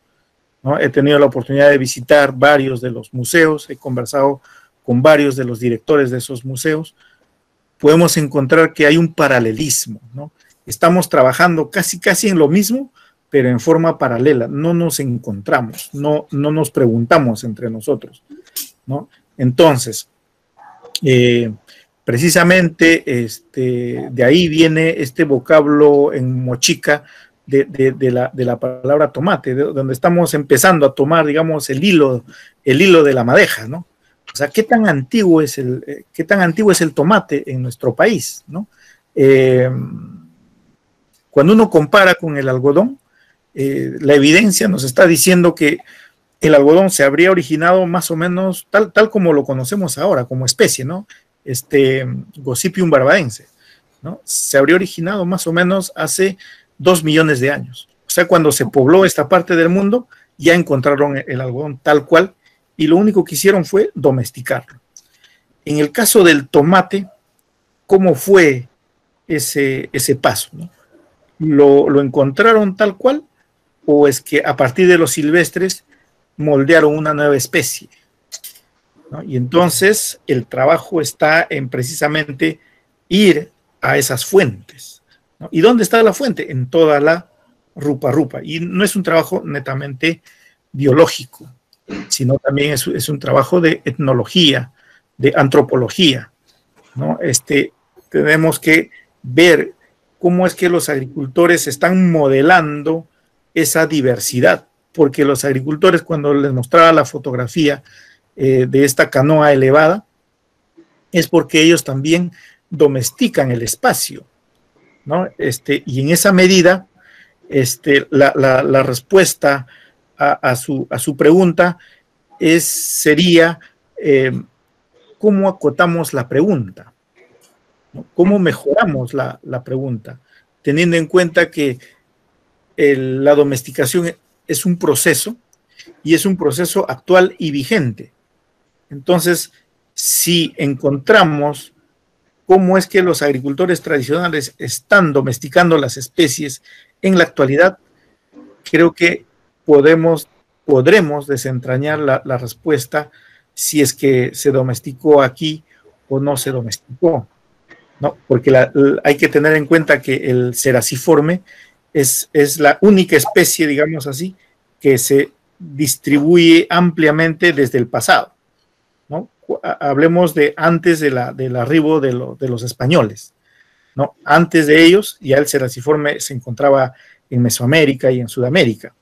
¿no? He tenido la oportunidad de visitar varios de los museos, he conversado con varios de los directores de esos museos. Podemos encontrar que hay un paralelismo, ¿no? Estamos trabajando casi en lo mismo, pero en forma paralela. No nos encontramos, no nos preguntamos entre nosotros, ¿no? Entonces, precisamente de ahí viene este vocablo en mochica de la palabra tomate, donde estamos empezando a tomar, digamos, el hilo de la madeja, ¿no? O sea, ¿qué tan antiguo es el tomate en nuestro país, ¿no? Cuando uno compara con el algodón, la evidencia nos está diciendo que el algodón se habría originado más o menos tal como lo conocemos ahora, como especie, ¿no? Gossypium barbadense, ¿no? Se habría originado más o menos hace 2 millones de años. O sea, cuando se pobló esta parte del mundo, ya encontraron el algodón tal cual, y lo único que hicieron fue domesticarlo. En el caso del tomate, ¿cómo fue ese paso, ¿no? ¿Lo encontraron tal cual o es que a partir de los silvestres moldearon una nueva especie, ¿no? Y entonces el trabajo está en precisamente ir a esas fuentes, ¿no? ¿Y dónde está la fuente? En toda la rupa. Y no es un trabajo netamente biológico, sino también es un trabajo de etnología, de antropología, ¿no? Tenemos que ver cómo es que los agricultores están modelando esa diversidad, porque los agricultores, cuando les mostraba la fotografía de esta canoa elevada, es porque ellos también domestican el espacio, ¿no? Y en esa medida, la respuesta a su pregunta sería ¿cómo acotamos la pregunta? ¿No? ¿Cómo mejoramos la pregunta? Teniendo en cuenta que la domesticación es un proceso y es un proceso actual y vigente. Entonces, si encontramos cómo es que los agricultores tradicionales están domesticando las especies en la actualidad, creo que podremos desentrañar la respuesta si es que se domesticó aquí o no se domesticó, ¿no? Porque hay que tener en cuenta que el ceraciforme es la única especie, digamos así, que se distribuye ampliamente desde el pasado, ¿no? Hablemos de antes del arribo de los españoles, ¿no? Antes de ellos ya el ceraciforme se encontraba en Mesoamérica y en Sudamérica,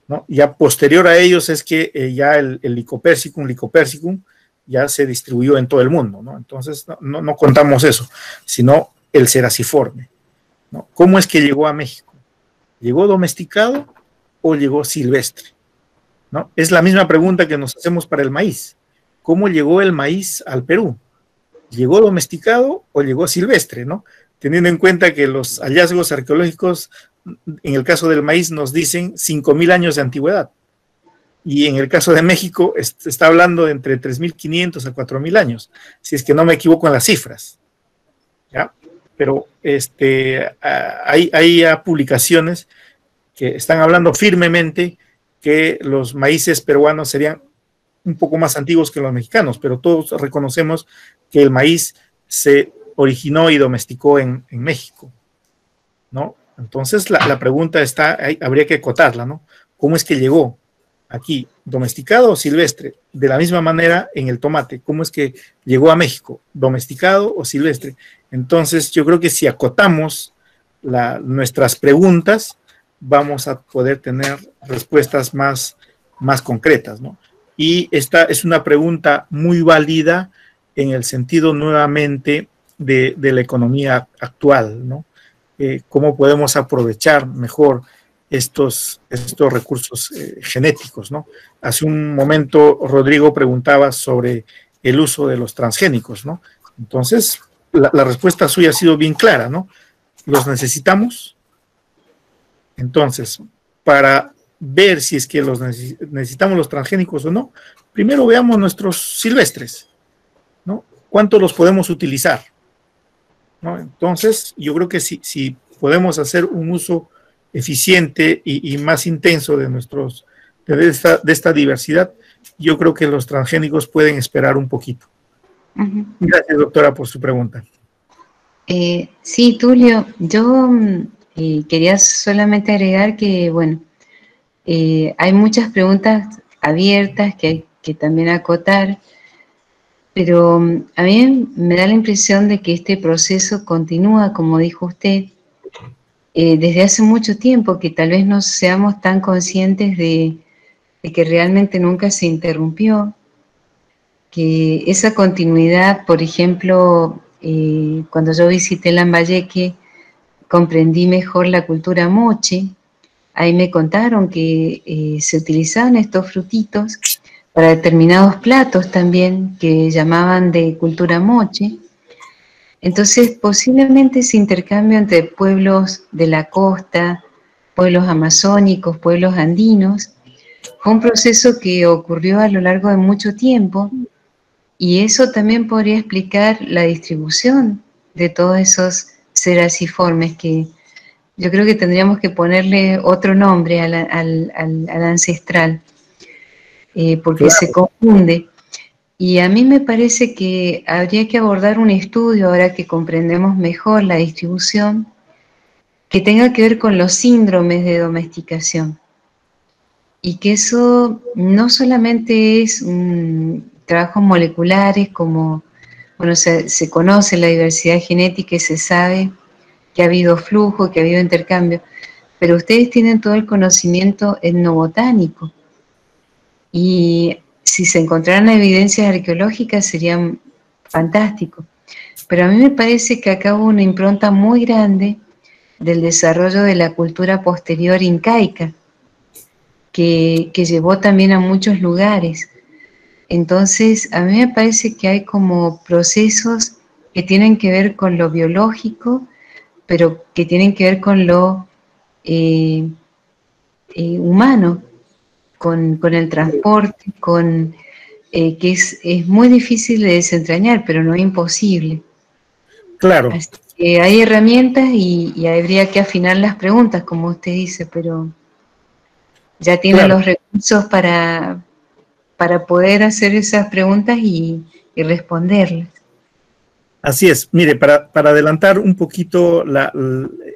¿no? Ya posterior a ellos es que ya el Lycopersicum ya se distribuyó en todo el mundo, ¿no? Entonces no contamos eso, sino el ceraciforme, ¿no? ¿Cómo es que llegó a México? ¿Llegó domesticado o llegó silvestre? ¿No? Es la misma pregunta que nos hacemos para el maíz. ¿Cómo llegó el maíz al Perú? ¿Llegó domesticado o llegó silvestre, ¿no? Teniendo en cuenta que los hallazgos arqueológicos, en el caso del maíz, nos dicen 5.000 años de antigüedad. Y en el caso de México, se está hablando de entre 3.500 a 4.000 años, si es que no me equivoco en las cifras, ¿ya? Pero hay publicaciones que están hablando firmemente que los maíces peruanos serían un poco más antiguos que los mexicanos, pero todos reconocemos que el maíz se originó y domesticó en México, ¿no? Entonces la pregunta habría que acotarla, ¿no? ¿Cómo es que llegó aquí, domesticado o silvestre? De la misma manera en el tomate, ¿cómo es que llegó a México? ¿Domesticado o silvestre? Entonces yo creo que si acotamos nuestras preguntas, vamos a poder tener respuestas más concretas, ¿no? Y esta es una pregunta muy válida en el sentido nuevamente de la economía actual, ¿no? ¿Cómo podemos aprovechar mejor estos recursos genéticos, ¿no? Hace un momento Rodrigo preguntaba sobre el uso de los transgénicos, ¿no? Entonces, la respuesta suya ha sido bien clara, ¿no? ¿Los necesitamos? Entonces, para ver si es que necesitamos los transgénicos o no, primero veamos nuestros silvestres, ¿no? ¿Cuánto los podemos utilizar? ¿No? Entonces, yo creo que si podemos hacer un uso eficiente y más intenso de esta diversidad, yo creo que los transgénicos pueden esperar un poquito. Uh-huh. Gracias, doctora, por su pregunta.
Sí, Tulio, yo quería solamente agregar que, bueno, hay muchas preguntas abiertas que hay que también acotar, pero a mí me da la impresión de que este proceso continúa, como dijo usted, desde hace mucho tiempo, que tal vez no seamos tan conscientes de que realmente nunca se interrumpió, que esa continuidad, por ejemplo, cuando yo visité Lambayeque, comprendí mejor la cultura moche. Ahí me contaron que se utilizaban estos frutitos para determinados platos también, que llamaban de cultura moche. Entonces, posiblemente ese intercambio entre pueblos de la costa, pueblos amazónicos, pueblos andinos, fue un proceso que ocurrió a lo largo de mucho tiempo, y eso también podría explicar la distribución de todos esos ceraciformes, que yo creo que tendríamos que ponerle otro nombre al ancestral, porque claro, se confunde. Y a mí me parece que habría que abordar un estudio, ahora que comprendemos mejor la distribución, que tenga que ver con los síndromes de domesticación. Y que eso no solamente es trabajos moleculares, como, bueno, se conoce la diversidad genética y se sabe que ha habido flujo, que ha habido intercambio, pero ustedes tienen todo el conocimiento etnobotánico. Y si se encontraran evidencias arqueológicas sería fantástico. Pero a mí me parece que acá hubo una impronta muy grande del desarrollo de la cultura posterior incaica, que llevó también a muchos lugares. Entonces, a mí me parece que hay como procesos que tienen que ver con lo biológico, pero que tienen que ver con lo humano, con el transporte, que es muy difícil de desentrañar, pero no imposible.
Claro.
Así que hay herramientas y habría que afinar las preguntas, como usted dice, pero ya tiene los recursos para poder hacer esas preguntas y responderlas.
Así es. Mire, para adelantar un poquito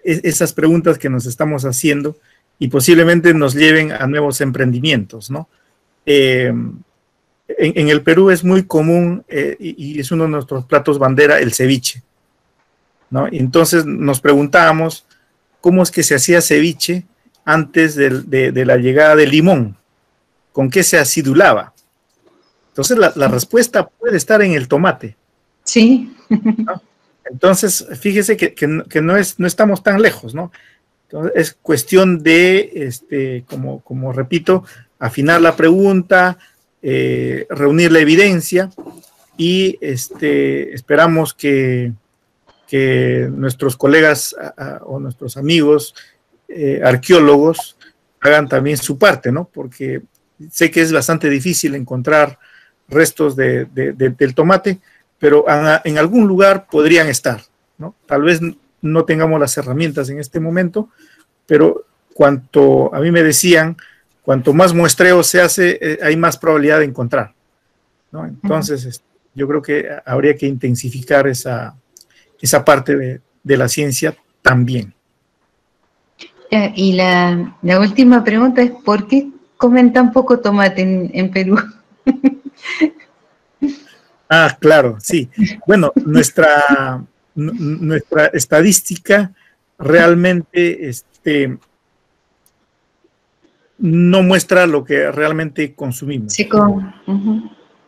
esas preguntas que nos estamos haciendo y posiblemente nos lleven a nuevos emprendimientos, ¿no? En el Perú es muy común y es uno de nuestros platos bandera el ceviche, ¿no? Y entonces nos preguntábamos cómo es que se hacía ceviche antes de la llegada del limón, con qué se acidulaba. Entonces la respuesta puede estar en el tomate.
Sí.
¿No? Entonces, fíjese que no estamos tan lejos, ¿no? Entonces, es cuestión de, como repito, afinar la pregunta, reunir la evidencia y esperamos que nuestros colegas o nuestros amigos arqueólogos hagan también su parte, ¿no? Porque sé que es bastante difícil encontrar restos del tomate, pero en algún lugar podrían estar, ¿no? Tal vez no tengamos las herramientas en este momento, pero a mí me decían, cuanto más muestreo se hace, hay más probabilidad de encontrar, ¿no? Entonces, yo creo que habría que intensificar esa parte de la ciencia también.
Y la última pregunta es, ¿por qué comen tan poco tomate en Perú?
Ah, claro, sí. Bueno, nuestra estadística realmente no muestra lo que realmente consumimos.
Sí,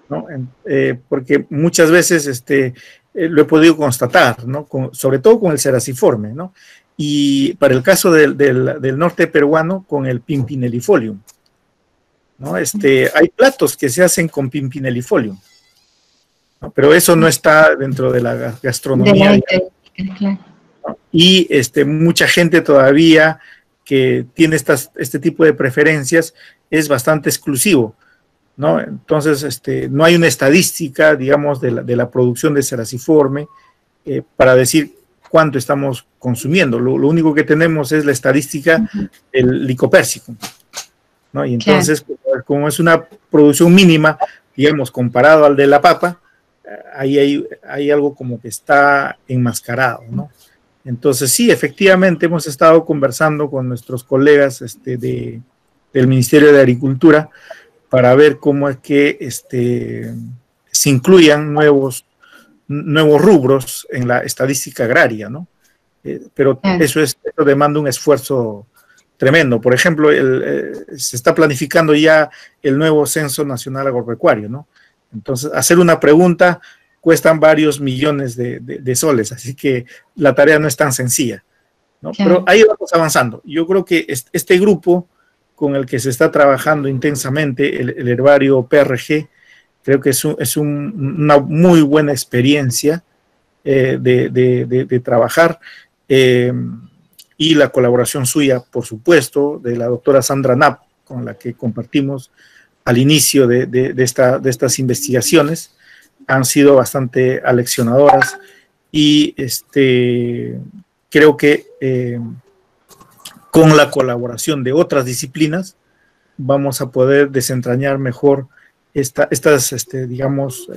¿no? Porque muchas veces lo he podido constatar, ¿no? Sobre todo con el Ceraciforme, ¿no? Y para el caso del norte peruano, con el Pimpinellifolium, ¿no? Hay platos que se hacen con Pimpinellifolium, ¿no? Pero eso no está dentro de la gastronomía.
Claro.
¿no? Y mucha gente todavía que tiene este tipo de preferencias es bastante exclusivo, ¿no? Entonces, no hay una estadística, digamos, de la producción de Ceraciforme para decir cuánto estamos consumiendo. Lo único que tenemos es la estadística del Lycoperdicum, ¿no? Y entonces, como es una producción mínima, digamos, comparado al de la papa, ahí hay algo como que está enmascarado, ¿no? Entonces, sí, efectivamente, hemos estado conversando con nuestros colegas del Ministerio de Agricultura para ver cómo es que se incluyan nuevos rubros en la estadística agraria, ¿no? Pero eso demanda un esfuerzo tremendo. Por ejemplo, se está planificando ya el nuevo Censo Nacional Agropecuario, ¿no? Entonces, hacer una pregunta cuestan varios millones de soles, así que la tarea no es tan sencilla, ¿no? Pero ahí vamos avanzando. Yo creo que este grupo con el que se está trabajando intensamente, el herbario PRG, creo que es una muy buena experiencia de trabajar, y la colaboración suya, por supuesto, de la doctora Sandra Knapp, con la que compartimos al inicio de estas investigaciones, han sido bastante aleccionadoras y creo que con la colaboración de otras disciplinas vamos a poder desentrañar mejor digamos,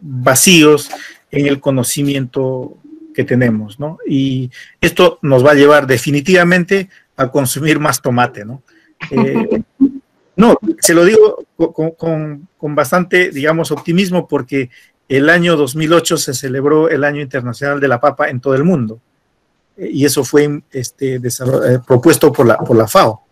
vacíos en el conocimiento que tenemos, ¿no? Y esto nos va a llevar definitivamente a consumir más tomate, ¿no? No, se lo digo con bastante, digamos, optimismo, porque el año 2008 se celebró el Año Internacional de la Papa en todo el mundo, y eso fue propuesto por la FAO,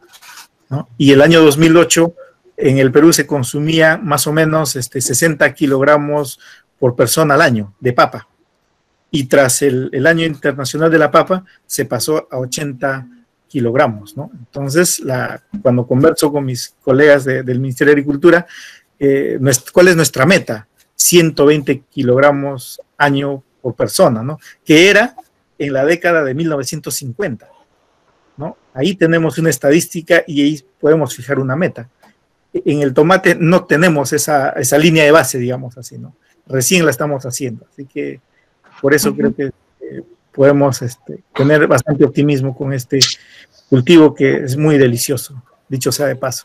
¿no? Y el año 2008 en el Perú se consumía más o menos 60 kilogramos por persona al año de papa, y tras el Año Internacional de la Papa se pasó a 80 kilogramos, ¿no? Entonces, cuando converso con mis colegas del Ministerio de Agricultura, ¿cuál es nuestra meta? 120 kilogramos año por persona, ¿no? Que era en la década de 1950, ¿no? Ahí tenemos una estadística y ahí podemos fijar una meta. En el tomate no tenemos esa línea de base, digamos así, ¿no? Recién la estamos haciendo, así que por eso creo que podemos tener bastante optimismo con este cultivo que es muy delicioso, dicho sea de paso.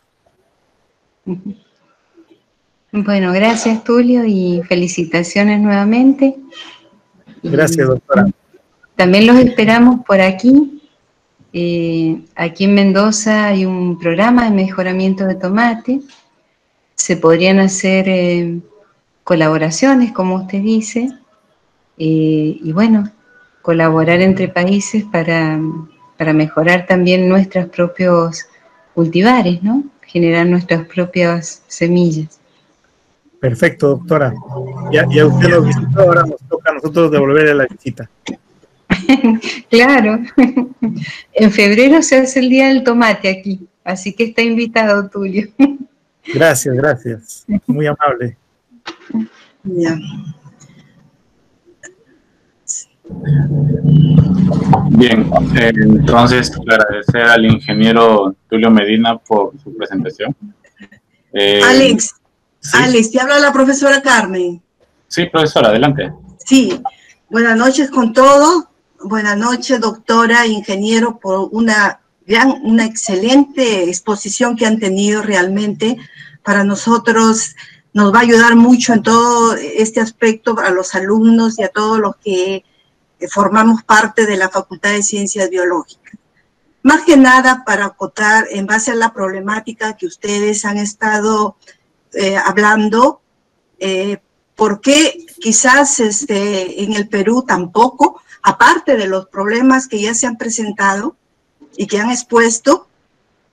Bueno, gracias Tulio y felicitaciones nuevamente.
Gracias, doctora.
También los esperamos por aquí. Aquí en Mendoza hay un programa de mejoramiento de tomate. Se podrían hacer colaboraciones, como usted dice, y bueno, colaborar entre países para mejorar también nuestros propios cultivares, ¿no? Generar nuestras propias semillas.
Perfecto, doctora. Ya usted nos visitó, ahora nos toca a nosotros devolverle la visita.
Claro. En febrero se hace el Día del Tomate aquí, así que está invitado, Tulio.
Gracias, gracias. Muy amable.
Ya.
Bien, entonces agradecer al ingeniero Tulio Medina por su presentación.
Alex,
¿sí?
Alex, te habla la profesora Carmen.
Sí, profesora, adelante.
Sí, buenas noches con todo. Buenas noches, doctora, ingeniero, por una excelente exposición que han tenido realmente. Para nosotros nos va a ayudar mucho en todo este aspecto a los alumnos y a todos los que formamos parte de la Facultad de Ciencias Biológicas. Más que nada para acotar en base a la problemática que ustedes han estado hablando, por qué quizás en el Perú tampoco, aparte de los problemas que ya se han presentado y que han expuesto,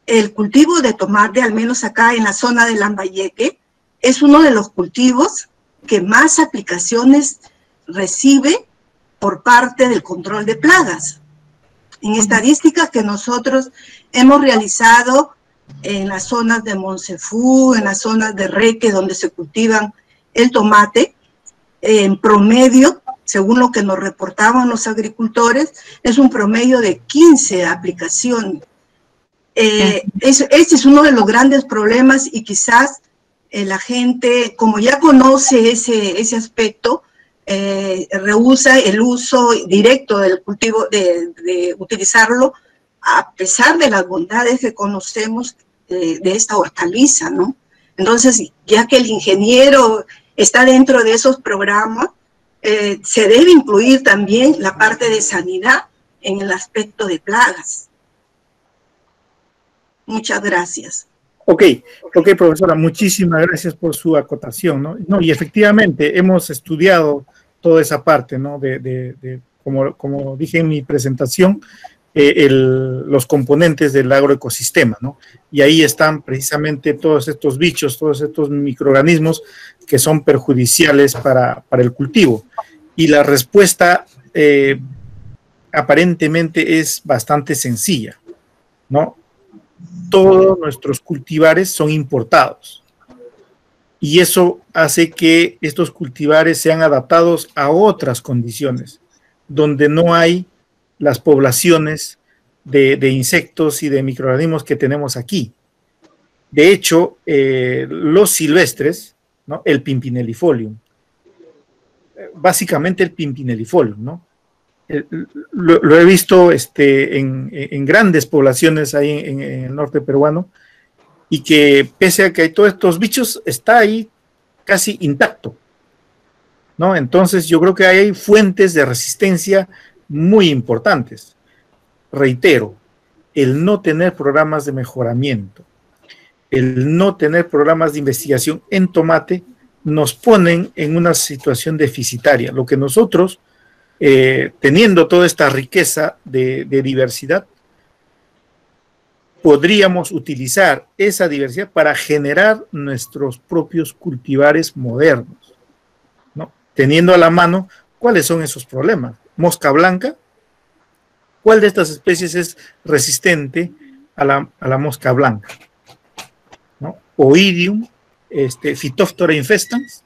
el cultivo de tomate, al menos acá en la zona de Lambayeque, es uno de los cultivos que más aplicaciones recibe por parte del control de plagas. En estadísticas que nosotros hemos realizado en las zonas de Monsefú, en las zonas de Reque, donde se cultivan el tomate, en promedio, según lo que nos reportaban los agricultores, es un promedio de 15 aplicaciones. Este es uno de los grandes problemas y quizás la gente, como ya conoce ese aspecto, rehúsa el uso directo del cultivo, de utilizarlo, a pesar de las bondades que conocemos de esta hortaliza, ¿no? Entonces, ya que el ingeniero está dentro de esos programas, se debe incluir también la parte de sanidad en el aspecto de plagas. Muchas gracias.
Ok, profesora, muchísimas gracias por su acotación, ¿no? No, y efectivamente hemos estudiado toda esa parte, ¿no? Como dije en mi presentación, los componentes del agroecosistema, ¿no? Y ahí están precisamente todos estos bichos, todos estos microorganismos que son perjudiciales para el cultivo. Y la respuesta aparentemente es bastante sencilla, ¿no? Todos nuestros cultivares son importados y eso hace que estos cultivares sean adaptados a otras condiciones donde no hay las poblaciones de insectos y de microorganismos que tenemos aquí. De hecho, los silvestres, ¿no? El Pimpinellifolium, básicamente el Pimpinellifolium, ¿no? Lo he visto en grandes poblaciones ahí en el norte peruano, y que pese a que hay todos estos bichos, está ahí casi intacto. ¿no? Entonces yo creo que hay fuentes de resistencia muy importantes. Reitero, el no tener programas de mejoramiento, el no tener programas de investigación en tomate nos ponen en una situación deficitaria. Lo que nosotros, teniendo toda esta riqueza de diversidad, podríamos utilizar esa diversidad para generar nuestros propios cultivares modernos, ¿no? Teniendo a la mano cuáles son esos problemas. Mosca blanca, ¿cuál de estas especies es resistente a la mosca blanca? ¿No? Oidium, Phytophthora infestans,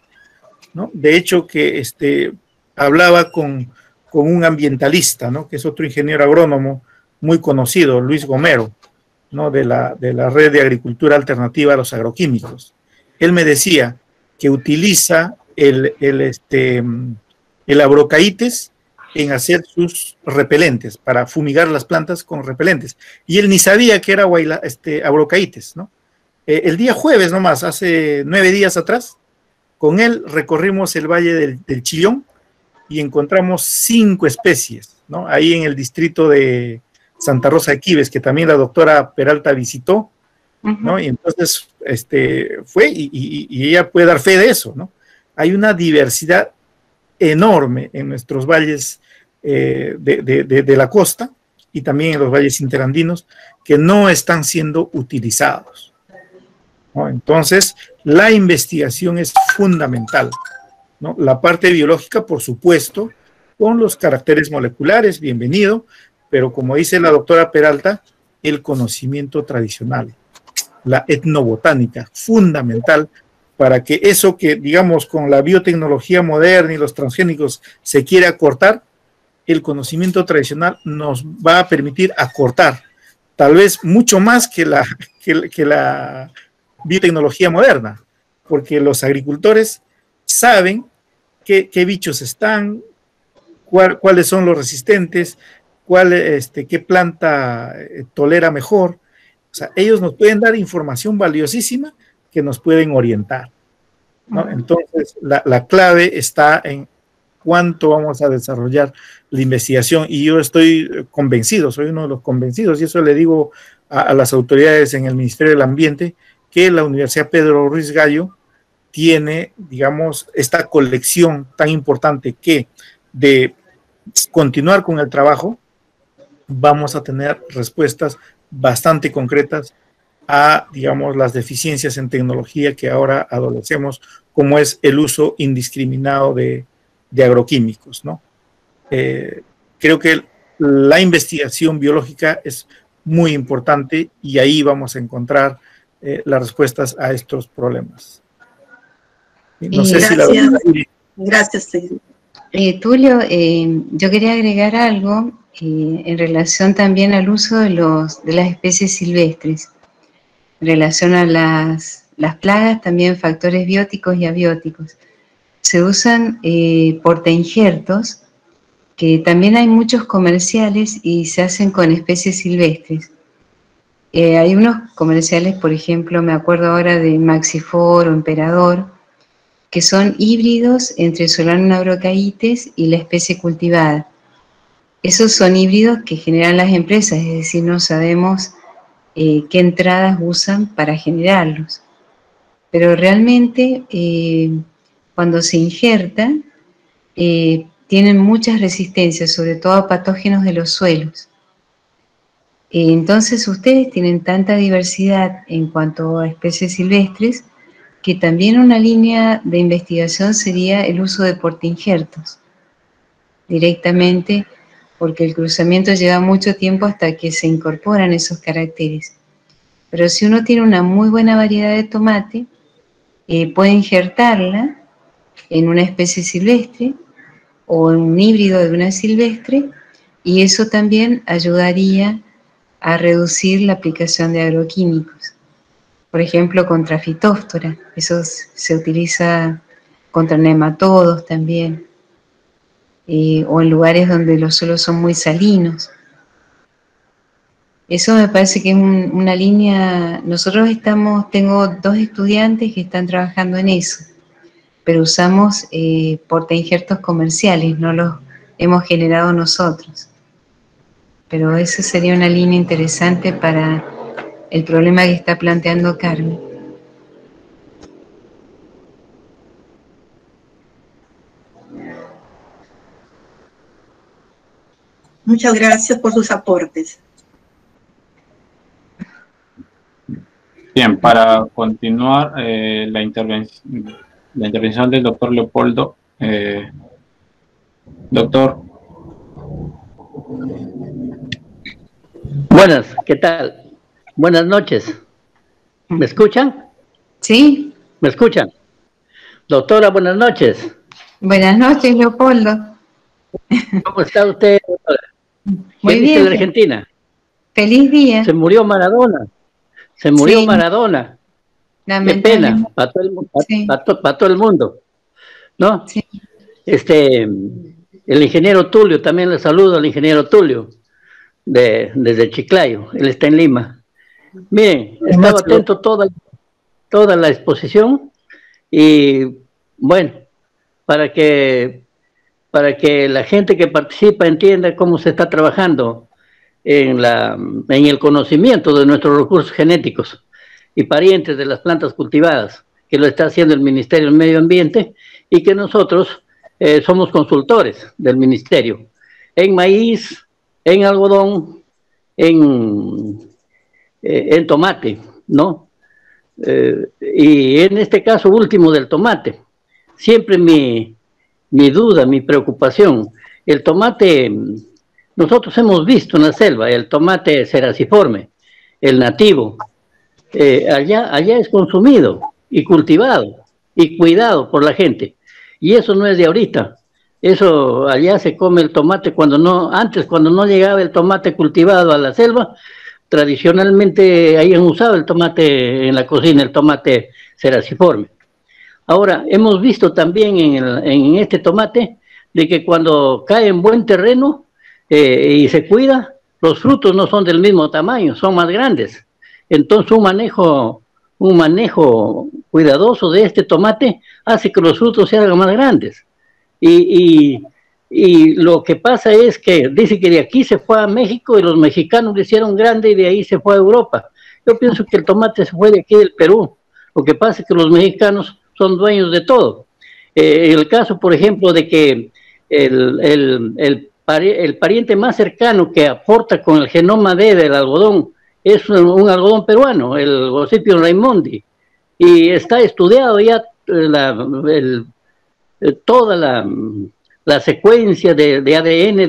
¿no? De hecho, que hablaba con un ambientalista, ¿no? Que es otro ingeniero agrónomo muy conocido, Luis Gomero, ¿no? de la Red de Agricultura Alternativa a los Agroquímicos. Él me decía que utiliza el Abrocaites en hacer sus repelentes, para fumigar las plantas con repelentes. Y él ni sabía que era Abrocaites, ¿no? El día jueves nomás, hace 9 días atrás, con él recorrimos el Valle del Chillón y encontramos 5 especies, ¿no? Ahí en el distrito de Santa Rosa de Quibes, que también la doctora Peralta visitó, ¿no? Y entonces fue y ella puede dar fe de eso, ¿no? Hay una diversidad enorme en nuestros valles de la costa y también en los valles interandinos que no están siendo utilizados, ¿no? Entonces, la investigación es fundamental, ¿no? La parte biológica, por supuesto, con los caracteres moleculares, bienvenido, pero como dice la doctora Peralta, el conocimiento tradicional, la etnobotánica, fundamental para que eso que, digamos, con la biotecnología moderna y los transgénicos se quiere acortar, el conocimiento tradicional nos va a permitir acortar, tal vez mucho más que la biotecnología moderna, porque los agricultores saben qué bichos están, cuáles son los resistentes, qué planta tolera mejor. O sea, ellos nos pueden dar información valiosísima que nos pueden orientar, ¿no? Entonces, la clave está en cuánto vamos a desarrollar la investigación, y yo estoy convencido, soy uno de los convencidos, y eso le digo a las autoridades en el Ministerio del Ambiente, que la Universidad Pedro Ruiz Gallo tiene, digamos, esta colección tan importante que de continuar con el trabajo, vamos a tener respuestas bastante concretas a, digamos, las deficiencias en tecnología que ahora adolecemos, como es el uso indiscriminado de agroquímicos, ¿no? Creo que la investigación biológica es muy importante y ahí vamos a encontrar las respuestas a estos problemas. No sé si
Gracias.
Tulio, yo quería agregar algo en relación también al uso de las especies silvestres, en relación a las plagas, también factores bióticos y abióticos. Se usan portainjertos, que también hay muchos comerciales y se hacen con especies silvestres. Hay unos comerciales, por ejemplo, me acuerdo ahora de Maxifor o Emperador, que son híbridos entre Solanum abrocaites y la especie cultivada. Esos son híbridos que generan las empresas, es decir, no sabemos qué entradas usan para generarlos. Pero realmente, cuando se injertan, tienen muchas resistencias, sobre todo a patógenos de los suelos. Entonces, ustedes tienen tanta diversidad en cuanto a especies silvestres, que también una línea de investigación sería el uso de portainjertos directamente, porque el cruzamiento lleva mucho tiempo hasta que se incorporan esos caracteres. Pero si uno tiene una muy buena variedad de tomate, puede injertarla en una especie silvestre o en un híbrido de una silvestre, y eso también ayudaría a reducir la aplicación de agroquímicos. Por ejemplo, contra Phytophthora, eso se utiliza contra nematodos también, o en lugares donde los suelos son muy salinos. Eso me parece que es una línea. Nosotros tengo 2 estudiantes que están trabajando en eso, pero usamos portainjertos comerciales, no los hemos generado nosotros. Pero esa sería una línea interesante para el problema que está planteando Carmen.
Muchas gracias por sus aportes.
Bien, para continuar la intervención del doctor Leopoldo. Doctor.
Buenas, ¿qué tal? Buenas noches. ¿Me escuchan?
Sí.
¿Me escuchan? Doctora, buenas noches.
Buenas noches, Leopoldo.
¿Cómo está usted?
Muy bien.
De Argentina?
Feliz día.
Se murió Maradona. Se murió Maradona. Qué pena, para todo el mundo. ¿No?
Sí.
El ingeniero Tulio, también le saludo al ingeniero Tulio, desde Chiclayo, él está en Lima. Miren, estaba atento toda la exposición y bueno, para que la gente que participa entienda cómo se está trabajando en el conocimiento de nuestros recursos genéticos y parientes de las plantas cultivadas, que lo está haciendo el Ministerio del Medio Ambiente y que nosotros somos consultores del Ministerio en maíz, en algodón, en tomate, ¿no? Y en este caso último del tomate, siempre mi duda, mi preocupación, el tomate, nosotros hemos visto en la selva el tomate ceraciforme, el nativo, allá es consumido y cultivado y cuidado por la gente, y eso no es de ahorita. Eso allá se come el tomate antes cuando no llegaba el tomate cultivado a la selva, tradicionalmente hayan usado el tomate en la cocina, el tomate ceraciforme. Ahora, hemos visto también en este tomate de que cuando cae en buen terreno y se cuida, los frutos no son del mismo tamaño, son más grandes. Entonces un manejo cuidadoso de este tomate hace que los frutos se hagan más grandes. Y lo que pasa es que dice que de aquí se fue a México y los mexicanos lo hicieron grande y de ahí se fue a Europa. Yo pienso que el tomate se fue de aquí del Perú. Lo que pasa es que los mexicanos son dueños de todo. En el caso, por ejemplo, de que el pariente más cercano que aporta con el genoma D del algodón es un algodón peruano, el Gossypium raimondi, y está estudiado ya toda la secuencia de ADN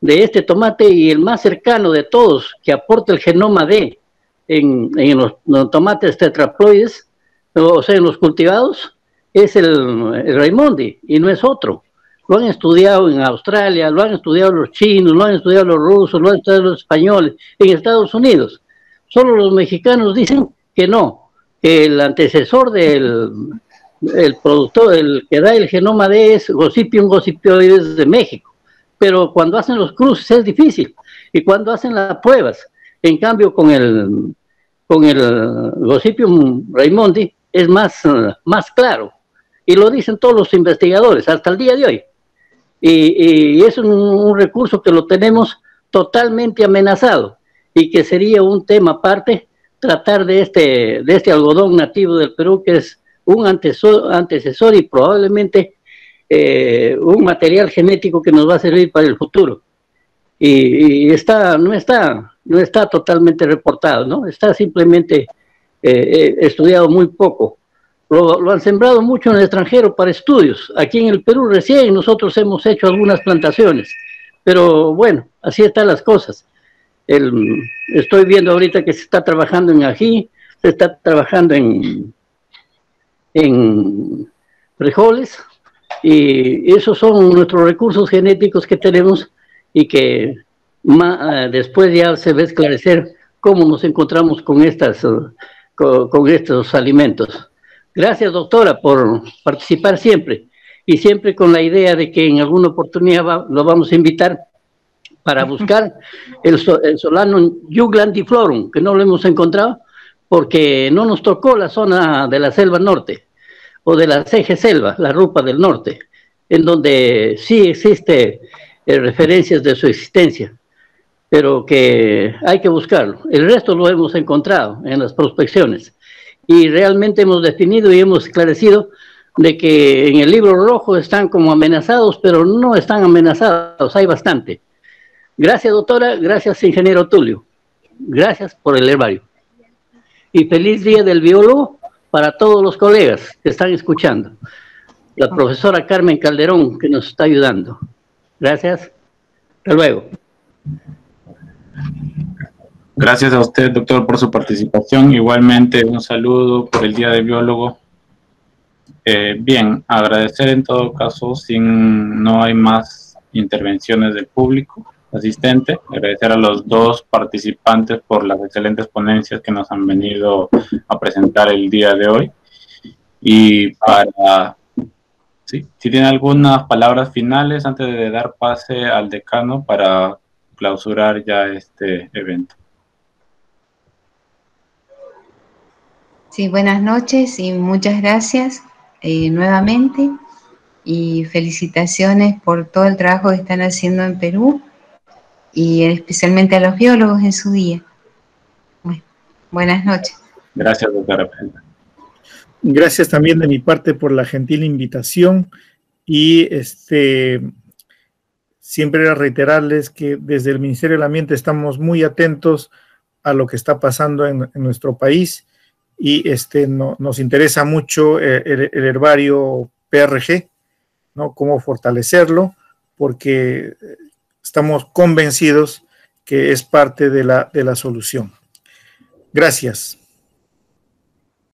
de este tomate, y el más cercano de todos que aporta el genoma D en los tomates tetraploides, o sea, en los cultivados, es el raimondi y no es otro. Lo han estudiado en Australia, lo han estudiado los chinos, lo han estudiado los rusos, lo han estudiado los españoles, en Estados Unidos. Solo los mexicanos dicen que no, que el antecesor del productor, el que da el genoma D es Gossypium gossipioides de México. Pero cuando hacen los cruces es difícil, y cuando hacen las pruebas, en cambio con el Gossypium raimondi es más claro, y lo dicen todos los investigadores hasta el día de hoy. Y es un recurso que lo tenemos totalmente amenazado, y que sería un tema aparte tratar de este algodón nativo del Perú, que es un antecesor y probablemente un material genético que nos va a servir para el futuro. Y no está totalmente reportado, ¿no? Está simplemente estudiado muy poco. Lo han sembrado mucho en el extranjero para estudios. Aquí en el Perú recién nosotros hemos hecho algunas plantaciones, pero bueno, así están las cosas. Estoy viendo ahorita que se está trabajando en ají, se está trabajando en frijoles, y esos son nuestros recursos genéticos que tenemos, y que después ya se va a esclarecer cómo nos encontramos con estos alimentos. Gracias, doctora, por participar siempre, y siempre con la idea de que en alguna oportunidad lo vamos a invitar para buscar el Solanum juglandiflorum, que no lo hemos encontrado porque no nos tocó la zona de la selva norte. o de la CG Selva, la Rupa del Norte, en donde sí existe referencias de su existencia, pero que hay que buscarlo. El resto lo hemos encontrado en las prospecciones y realmente hemos definido y hemos esclarecido de que en el libro rojo están como amenazados, pero no están amenazados, hay bastante. Gracias, doctora, gracias, ingeniero Tulio. Gracias por el herbario. Y feliz día del biólogo para todos los colegas que están escuchando. La profesora Carmen Calderón, que nos está ayudando. Gracias. Hasta luego.
Gracias a usted, doctor, por su participación. Igualmente, un saludo por el Día del Biólogo. Bien, agradecer en todo caso, si no hay más intervenciones del público asistente, agradecer a los dos participantes por las excelentes ponencias que nos han venido a presentar el día de hoy. Y si tienen algunas palabras finales antes de dar pase al decano para clausurar ya este evento.
Sí, buenas noches y muchas gracias nuevamente y felicitaciones por todo el trabajo que están haciendo en Perú y especialmente a los biólogos en su día. Bueno, buenas noches.
Gracias, doctora.
Gracias también de mi parte por la gentil invitación y siempre reiterarles que desde el Ministerio del Ambiente estamos muy atentos a lo que está pasando en nuestro país y nos interesa mucho el herbario PRG, ¿no? Cómo fortalecerlo, porque estamos convencidos que es parte de la solución. Gracias.